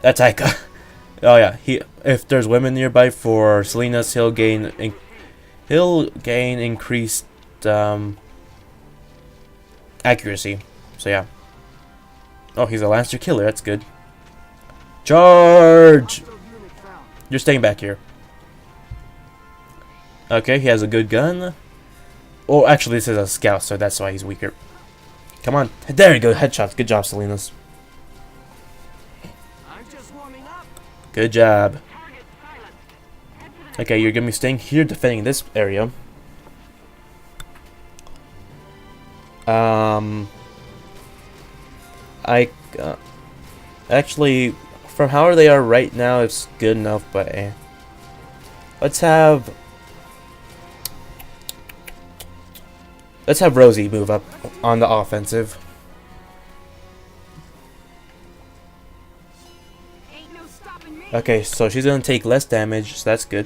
S1: That's Aika. Oh yeah, if there's women nearby for Selena's, he'll gain increased accuracy. So yeah. Oh, he's a Lancer killer. That's good. Charge! You're staying back here. Okay, he has a good gun. Oh, actually, this is a scout, so that's why he's weaker. Come on. There you go. Headshots. Good job, Selena's. Good job. Okay, you're going to be staying here defending this area. Actually, from how they are right now, it's good enough, but let's have Rosie move up on the offensive. Okay, so she's gonna take less damage, so that's good.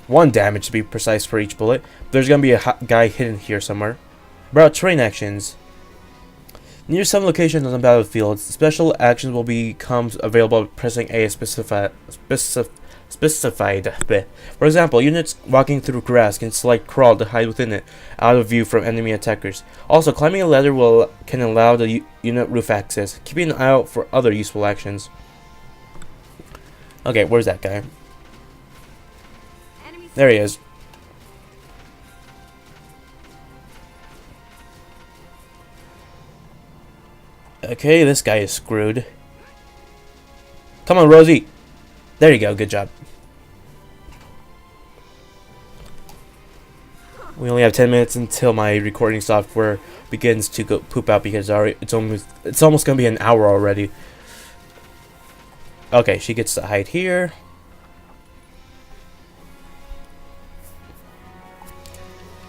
S1: 1 damage to be precise for each bullet. There's gonna be a guy hidden here somewhere. About terrain actions. Near some locations on the battlefield, special actions will become available by pressing A specified. For example, units walking through grass can select crawl to hide within it, out of view from enemy attackers. Also, climbing a ladder can allow the unit roof access. Keeping an eye out for other useful actions. Okay, where's that guy? There he is. Okay, this guy is screwed. Come on, Rosie. There you go. Good job. We only have 10 minutes until my recording software begins to go poop out because it's almost gonna be an hour already. Okay, she gets to hide here.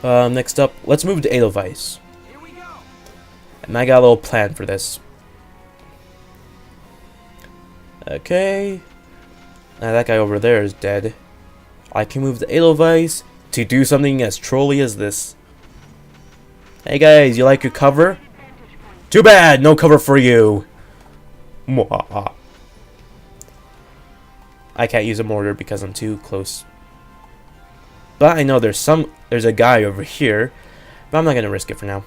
S1: Next up, let's move to Edelweiss. And I got a little plan for this. Okay. Now that guy over there is dead. I can move the Edelweiss to do something as trolly as this. Hey guys, you like your cover? Too bad, no cover for you. Mwahaha. I can't use a mortar because I'm too close. But I know there's a guy over here, but I'm not gonna risk it for now.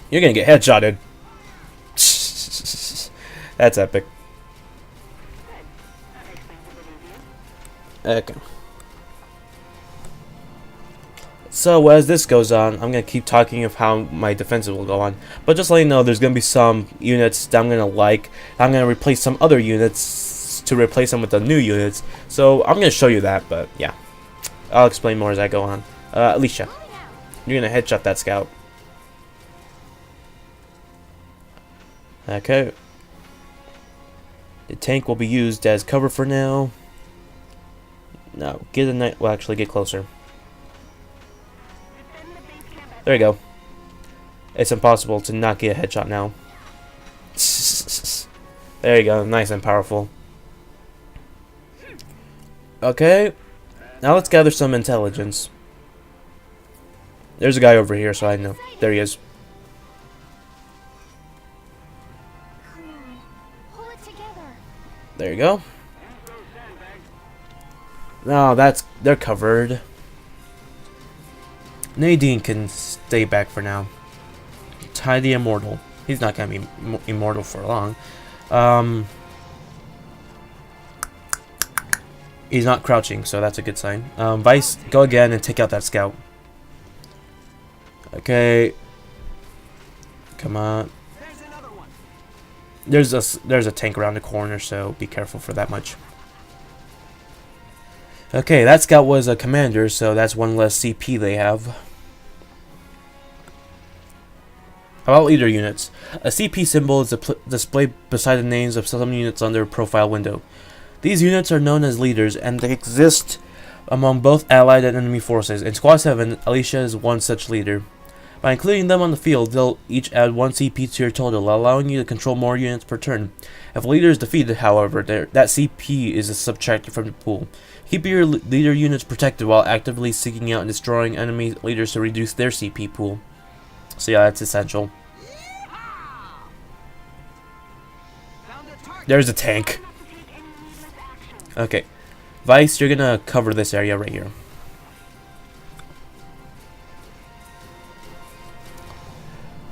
S1: You're gonna get headshotted. That's epic. Okay. So as this goes on, I'm gonna keep talking of how my defensive will go on. But just let you know, there's gonna be some units that I'm gonna like. I'm gonna replace some other units to replace them with the new units. So I'm gonna show you that, but yeah, I'll explain more as I go on. Alicia, you're gonna headshot that scout. Okay. The tank will be used as cover for now. No, get a night. Well, actually, get closer. There you go. It's impossible to not get a headshot now. There you go. Nice and powerful. Okay. Now let's gather some intelligence. There's a guy over here, so I know. There he is. There you go. No, they're covered. Nadine can stay back for now. Ty the Immortal. He's not gonna be immortal for long. He's not crouching, so that's a good sign. Vice, go again and take out that scout. Okay. Come on. There's a tank around the corner, so be careful for that much. Okay, that scout was a commander, so that's one less CP they have. How about leader units? A CP symbol is displayed beside the names of some units on their profile window. These units are known as leaders, and they exist among both allied and enemy forces. In Squad 7, Alicia is one such leader. By including them on the field, they'll each add 1 CP to your total, allowing you to control more units per turn. If a leader is defeated, however, that CP is subtracted from the pool. Keep your leader units protected while actively seeking out and destroying enemy leaders to reduce their CP pool. So yeah, that's essential. There's a tank. Okay. Vice, you're gonna cover this area right here.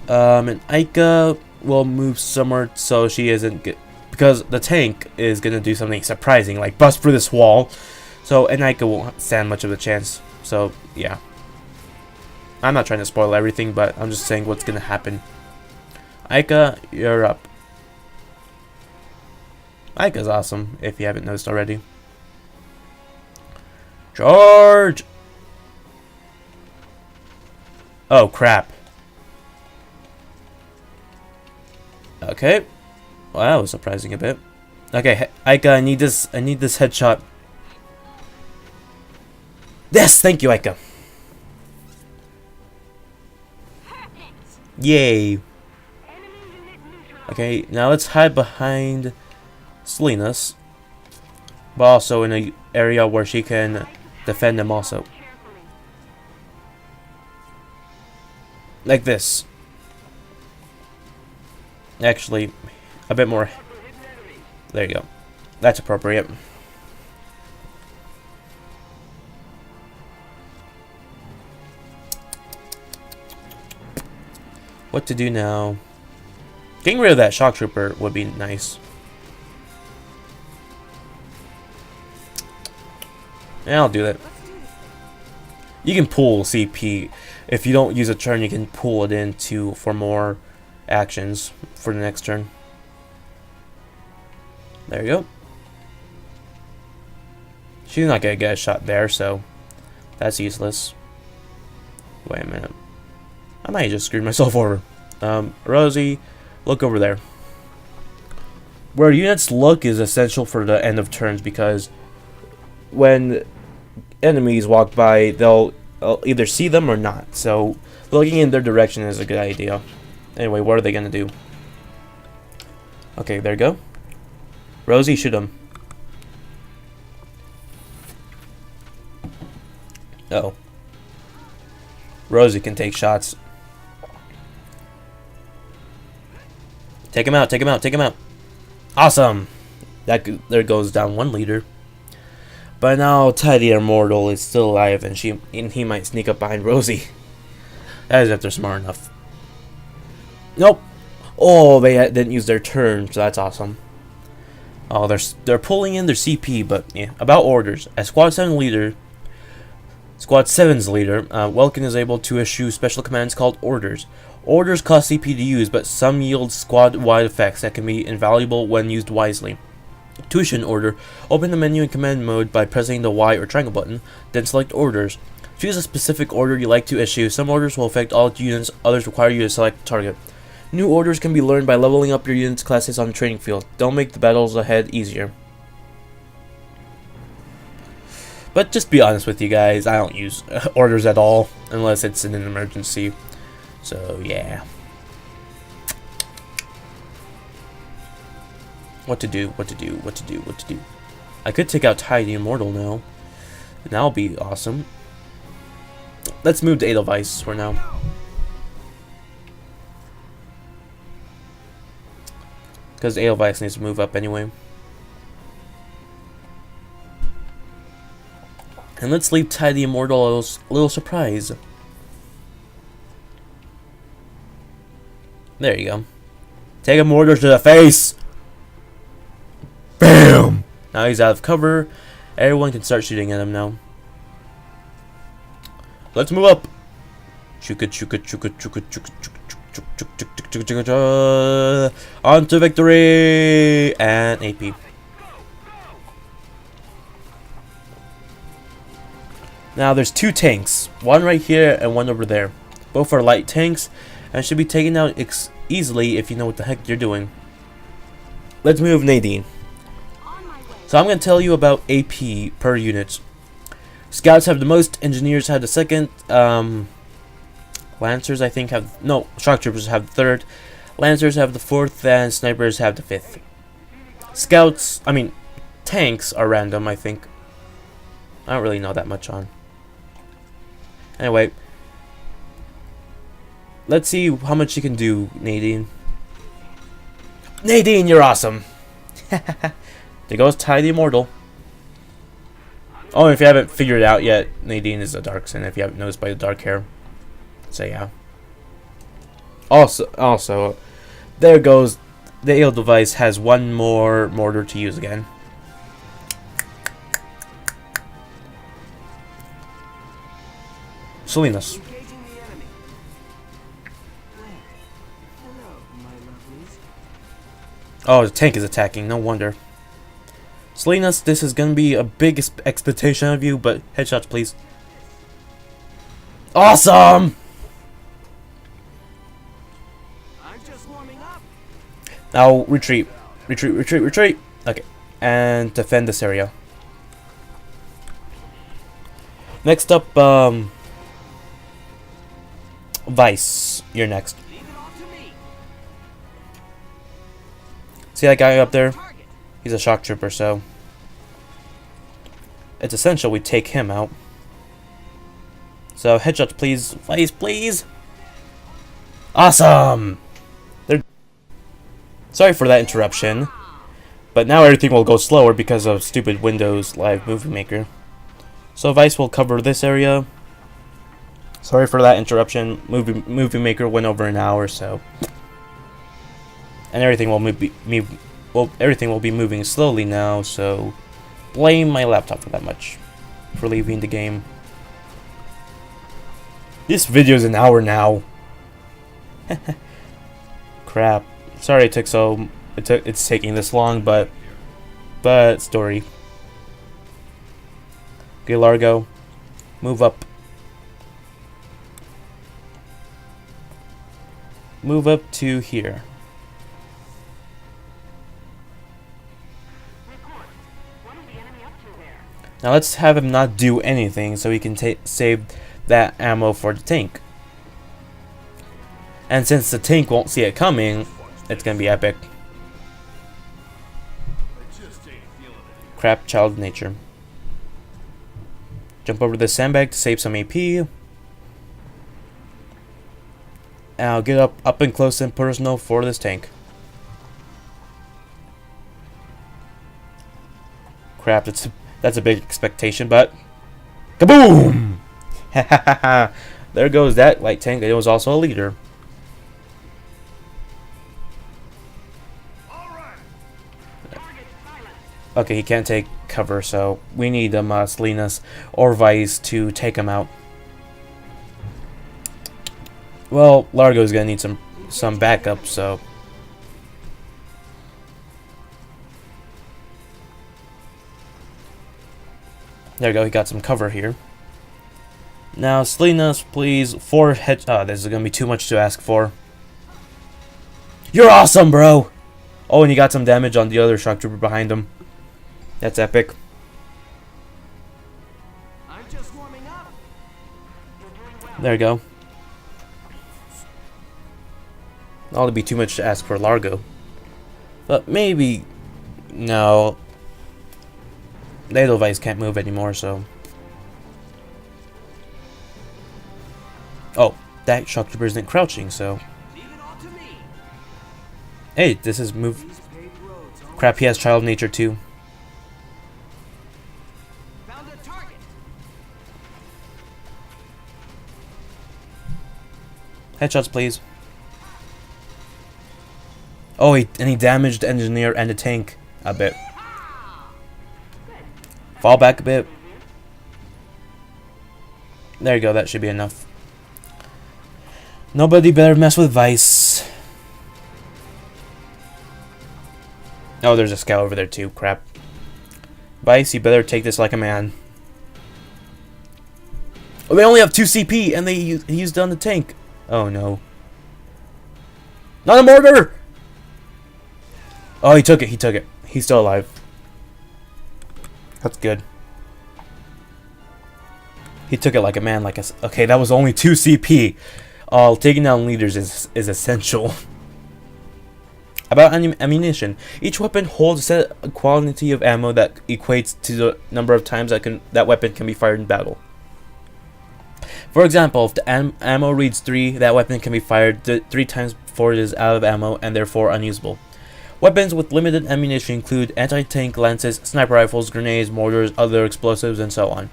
S1: And Aika will move somewhere so she isn't because the tank is gonna do something surprising, like bust through this wall. So, and Aika won't stand much of a chance. So, yeah. I'm not trying to spoil everything, but I'm just saying what's gonna happen. Aika, you're up. Aika's awesome, if you haven't noticed already. Charge! Oh, crap. Okay. Well, that was surprising a bit. Okay, Aika, I need this headshot. Yes, thank you, Aika. Yay. Okay, now let's hide behind Selena's, but also in an area where she can defend them also. Like this. Actually, a bit more. There you go. That's appropriate. What to do now? Getting rid of that shock trooper would be nice. Yeah, I'll do that. You can pull CP. If you don't use a turn, you can pull it in for more actions for the next turn. There you go. She's not gonna get a shot there, so that's useless. Wait a minute. I might have just screwed myself over. Rosie, look over there. Where units look is essential for the end of turns, because when enemies walk by, they'll either see them or not. So looking in their direction is a good idea. Anyway, what are they gonna do? Okay, there you go. Rosie, shoot him. Oh. Rosie can take shots. Take him out, take him out, take him out. Awesome! There goes down one leader. But now Tidy Immortal is still alive, and he might sneak up behind Rosie. That is if they're smart enough. Nope. Oh, they didn't use their turn, so that's awesome. Oh, they're pulling in their CP, but yeah. About orders. As Squad 7's leader, Welkin is able to issue special commands called orders. Orders cost CP to use, but some yield squad-wide effects that can be invaluable when used wisely. To issue an order, open the menu in command mode by pressing the Y or triangle button, then select orders. Choose a specific order you like to issue. Some orders will affect all units, others require you to select a target. New orders can be learned by leveling up your unit's classes on the training field. Don't make the battles ahead easier. But just be honest with you guys, I don't use orders at all, unless it's in an emergency. So, yeah. What to do. I could take out Tidy Immortal now. That'll be awesome. Let's move to Edelweiss for now. Because Edelweiss needs to move up anyway. And let's leave Tidy Immortal a little surprise. There you go. Take a mortar to the face! BAM! Now he's out of cover. Everyone can start shooting at him now. Let's move up! On to victory! And AP. Now there's two tanks. One right here and one over there. Both are light tanks and should be taken out easily if you know what the heck you're doing. Let's move Nadine. So I'm going to tell you about AP per unit. Scouts have the most, engineers have the second, Lancers I think have, no, shock troopers have the third, Lancers have the fourth, and snipers have the fifth. Tanks are random, I think. I don't really know that much on. Anyway, let's see how much you can do, Nadine. Nadine, you're awesome! There goes Tidy Immortal. Oh, if you haven't figured it out yet, Nadine is a dark sin, if you haven't noticed by the dark hair. So yeah. Also, there goes the ale device has one more mortar to use again. Salinas. Oh, the tank is attacking, no wonder. Salinas, this is gonna be a big expectation of you, but headshots please. Awesome!
S3: I'm just warming up.
S1: Now retreat. Retreat. Okay. And defend this area. Next up, Vice. You're next.
S3: Leave it all to me.
S1: See that guy up there? He's a shock trooper, so it's essential we take him out. So headshots please. Vice, please. Awesome! Sorry for that interruption, but now everything will go slower because of stupid Windows Live Movie Maker. So Vice will cover this area. Sorry for that interruption. Movie Maker went over an hour, so, and everything will be moving slowly now. So blame my laptop for that much, for leaving the game. This video is an hour now. Crap. Sorry it took so. It's taking this long, but story. Okay, Largo, move up. Move up to here. Now let's have him not do anything so he can save that ammo for the tank. And since the tank won't see it coming, it's gonna be epic. Crap, child nature. Jump over the sandbag to save some AP. And I'll get up and close and personal for this tank. Crap, that's a big expectation, but kaboom! There goes that light tank. It was also a leader. Okay, he can't take cover, so we need Salinas or Vice to take him out. Well, Largo's gonna need some backup, so there we go. He got some cover here. Now, Salinas, please, 4 head. Oh, this is gonna be too much to ask for. You're awesome, bro. Oh, and he got some damage on the other shock trooper behind him. That's epic.
S5: I'm just warming up.
S1: There you go. That'll be too much to ask for Largo. But maybe... No. Edelweiss can't move anymore, so... Oh, that shock trooper isn't crouching, so... Hey, this is move... Crap, he has Child Nature too. Headshots, please. Oh, and he damaged the engineer and the tank a bit. Fall back a bit. There you go, that should be enough. Nobody better mess with Vice. Oh, there's a scout over there too, crap. Vice, you better take this like a man. Oh, they only have 2 CP and he used it on the tank. Oh no. Not a mortar! Oh, he took it, he took it. He's still alive. That's good. He took it like a man, like a... Okay, that was only 2 CP. Taking down leaders is essential. About ammunition. Each weapon holds a set quantity of ammo that equates to the number of times that weapon can be fired in battle. For example, if the ammo reads 3, that weapon can be fired 3 times before it is out of ammo and therefore unusable. Weapons with limited ammunition include anti-tank lances, sniper rifles, grenades, mortars, other explosives, and so on.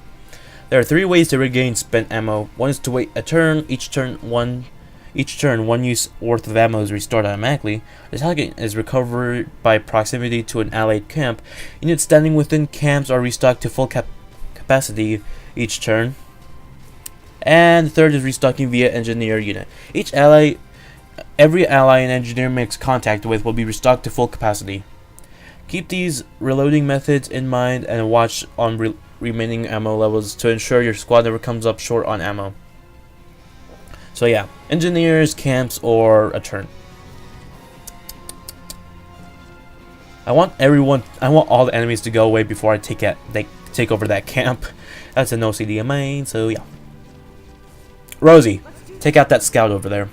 S1: There are 3 ways to regain spent ammo. One is to wait a turn. Each turn, one use worth of ammo is restored automatically. The target is recovered by proximity to an allied camp. Units standing within camps are restocked to full capacity each turn. And the third is restocking via engineer unit. Every ally an engineer makes contact with will be restocked to full capacity. Keep these reloading methods in mind and watch on remaining ammo levels to ensure your squad never comes up short on ammo. So yeah, engineers, camps, or a turn. I want all the enemies to go away before I take over that camp. That's an OCD of mine, so yeah. Rosie, take out that scout over there.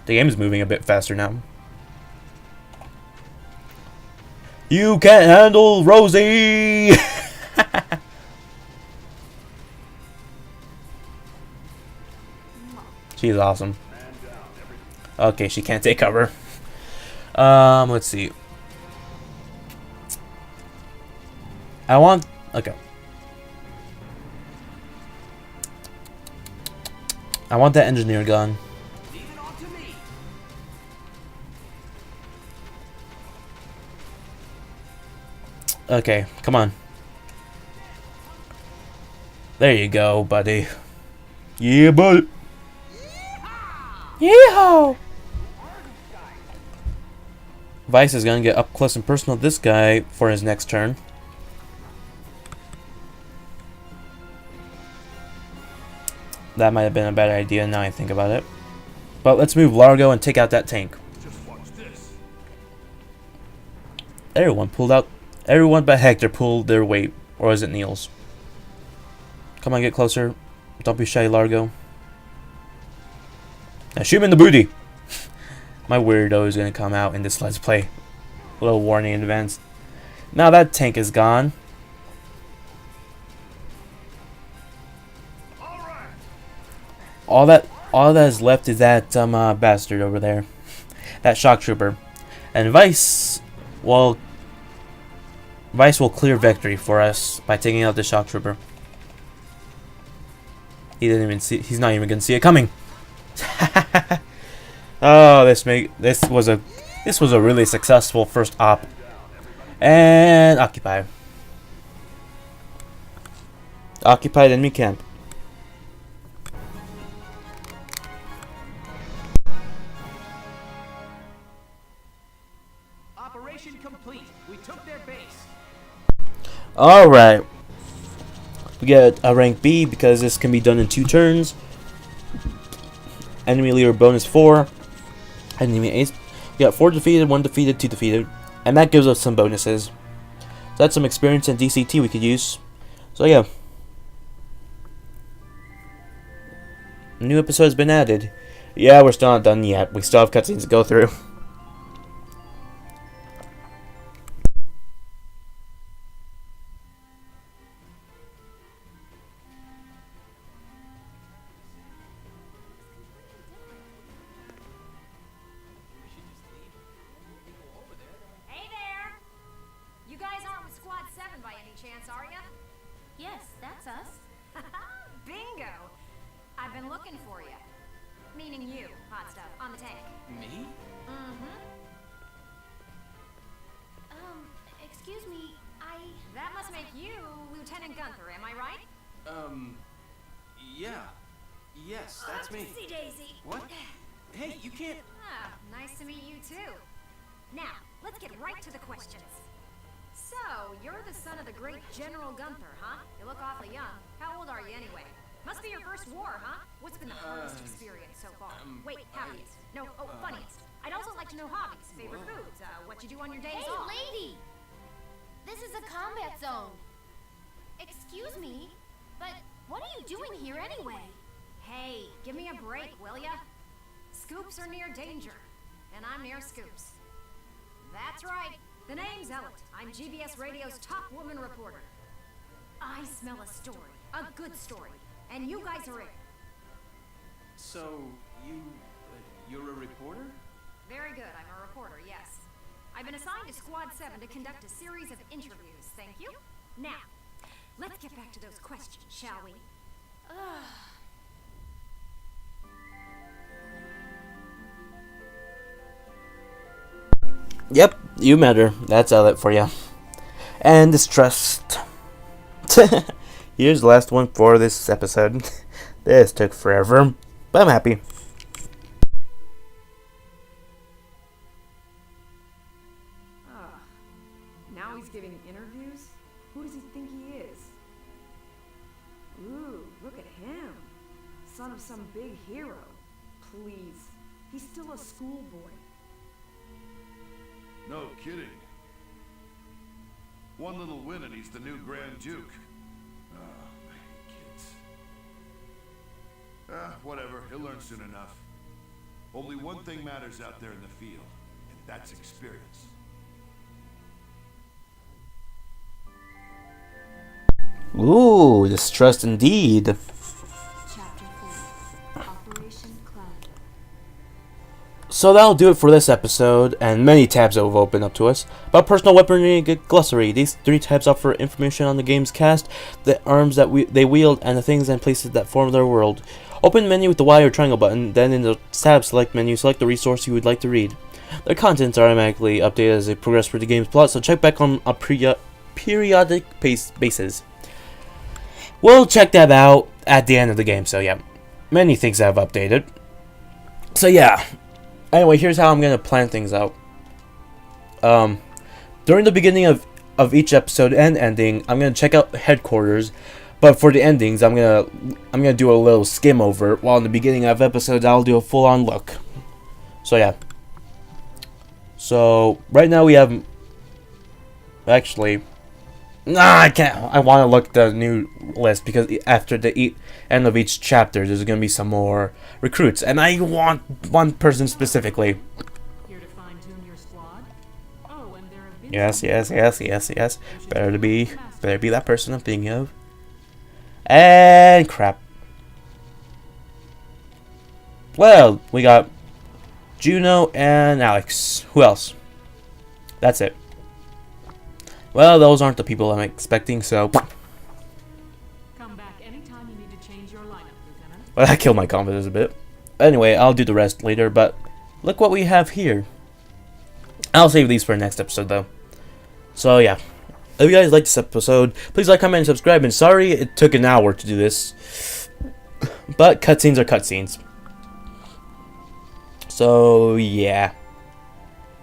S1: The game is moving a bit faster now. You can't handle Rosie! She's awesome. Okay, she can't take cover. Let's see. Okay. I want that engineer gun. Okay, come on. There you go, buddy. Yeah, buddy. Yeehaw! Vice is gonna get up close and personal with this guy for his next turn. That might have been a bad idea now I think about it. But let's move Largo and take out that tank. Everyone but Hector pulled their weight. Or is it Niels? Come on, get closer. Don't be shy, Largo. Now shoot him in the booty! My weirdo is gonna come out in this Let's Play. A little warning in advance. Now that tank is gone. All that is left is that bastard over there, that shock trooper, and Vice will clear victory for us by taking out the shock trooper. He didn't even see. He's not even gonna see it coming. Oh, this was a really successful first op. And occupy enemy camp.
S5: Operation complete. We took their base.
S1: All right. We get a rank B because this can be done in 2 turns. Enemy leader bonus 4. Enemy ace. We got 4 defeated, 1 defeated, 2 defeated. And that gives us some bonuses. So that's some experience in DCT we could use. So yeah. A new episode has been added. Yeah, we're still not done yet. We still have cutscenes to go through.
S2: Hey there! You guys aren't with Squad 7 by any chance, are ya?
S6: Yes, that's us.
S2: Bingo! I've been looking for you. Meaning you, hot stuff, on the tank.
S5: Me?
S2: Mm-hmm.
S6: Excuse me,
S2: That must make you Lieutenant Gunther, am I right?
S5: Yeah. Yes, that's me.
S2: Oopsie daisy.
S5: What? Hey, you can't...
S2: Ah, nice to meet you too. Now, let's get right to the questions. So, you're the son of the great General Gunther, huh? You look awfully young. How old are you anyway? Must be your first war, huh? What's been the hardest experience so far? Wait, happiest. No, funniest. I'd also like to know hobbies, favorite foods, what you do on your days
S6: Hey,
S2: off.
S6: lady! This is a combat zone. Excuse me, but what are you doing here anyway?
S2: Hey, give me a break, will ya? Scoops are near danger, and I'm near Scoops. That's right. The name's Elliot. I'm GBS Radio's top woman reporter. I smell a story, a good story, and you guys are it.
S5: So, you're a reporter?
S2: Very good, I'm a reporter, yes. I've been assigned to Squad 7 to conduct a series of interviews, thank you. Now, let's get back to those questions, shall we?
S1: Yep, you matter. That's Elliot for you. And distrust. Here's the last one for this episode. This took forever, but I'm happy.
S7: Now he's giving interviews? Who does he think he is? Ooh, look at him. Son of some big hero. Please. He's still a schoolboy.
S10: No kidding. One little win and he's the new Grand Duke. Oh, I hate kids. Whatever, he'll learn soon enough. Only one thing matters out there in the field, and that's experience.
S1: Ooh, distrust indeed.
S2: Chapter 4, Operation Cloud.
S1: So that'll do it for this episode, and many tabs that will open up to us. About personal weaponry and glossary, these 3 tabs offer information on the game's cast, the arms that they wield, and the things and places that form their world. Open the menu with the Y or triangle button, then in the tab select menu, select the resource you would like to read. Their contents are automatically updated as they progress through the game's plot, so check back on a periodic basis. We'll check that out at the end of the game, so yeah. Many things have updated. So yeah. Anyway, here's how I'm going to plan things out. During the beginning of each episode and ending, I'm going to check out headquarters. But for the endings, I'm gonna do a little skim over. While in the beginning of episodes, I'll do a full-on look. So yeah. So right now we have. Actually, I can't. I want to look at the new list because after the end of each chapter, there's gonna be some more recruits, and I want one person specifically.
S4: Here to fine-tune your squad? Oh, and there have
S1: Yes, yes, yes, yes, yes. Better be that person I'm thinking of. And crap. Well, we got Juno and Alex. Who else? That's it. Well, those aren't the people I'm expecting, so.
S4: Come back anytime you need to change your lineup, Lieutenant.
S1: Well, that killed my confidence a bit. Anyway, I'll do the rest later, but look what we have here. I'll save these for next episode, though. So, yeah. If you guys liked this episode, please like, comment, and subscribe. And sorry it took an hour to do this. But cutscenes are cutscenes. So, yeah.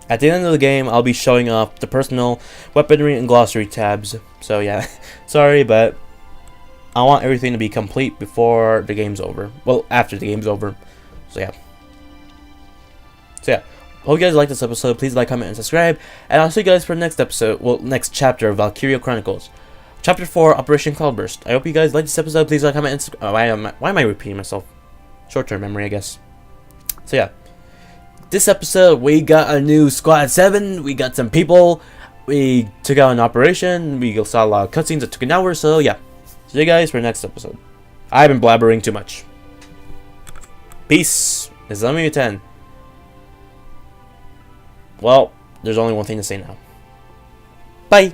S1: At the end of the game, I'll be showing off the personal, weaponry, and glossary tabs. So, yeah. Sorry, but I want everything to be complete before the game's over. Well, after the game's over. So, yeah. Hope you guys liked this episode. Please like, comment, and subscribe. And I'll see you guys for the next episode. Well, next chapter of Valkyria Chronicles. Chapter 4, Operation Cloudburst. I hope you guys liked this episode. Please like, comment, and subscribe. Why am I repeating myself? Short-term memory, I guess. So, yeah. This episode, we got a new Squad 7. We got some people. We took out an operation. We saw a lot of cutscenes that took an hour. So, yeah. See you guys for the next episode. I've been blabbering too much. Peace. This is Lemmy 10. Well, there's only one thing to say now. Bye.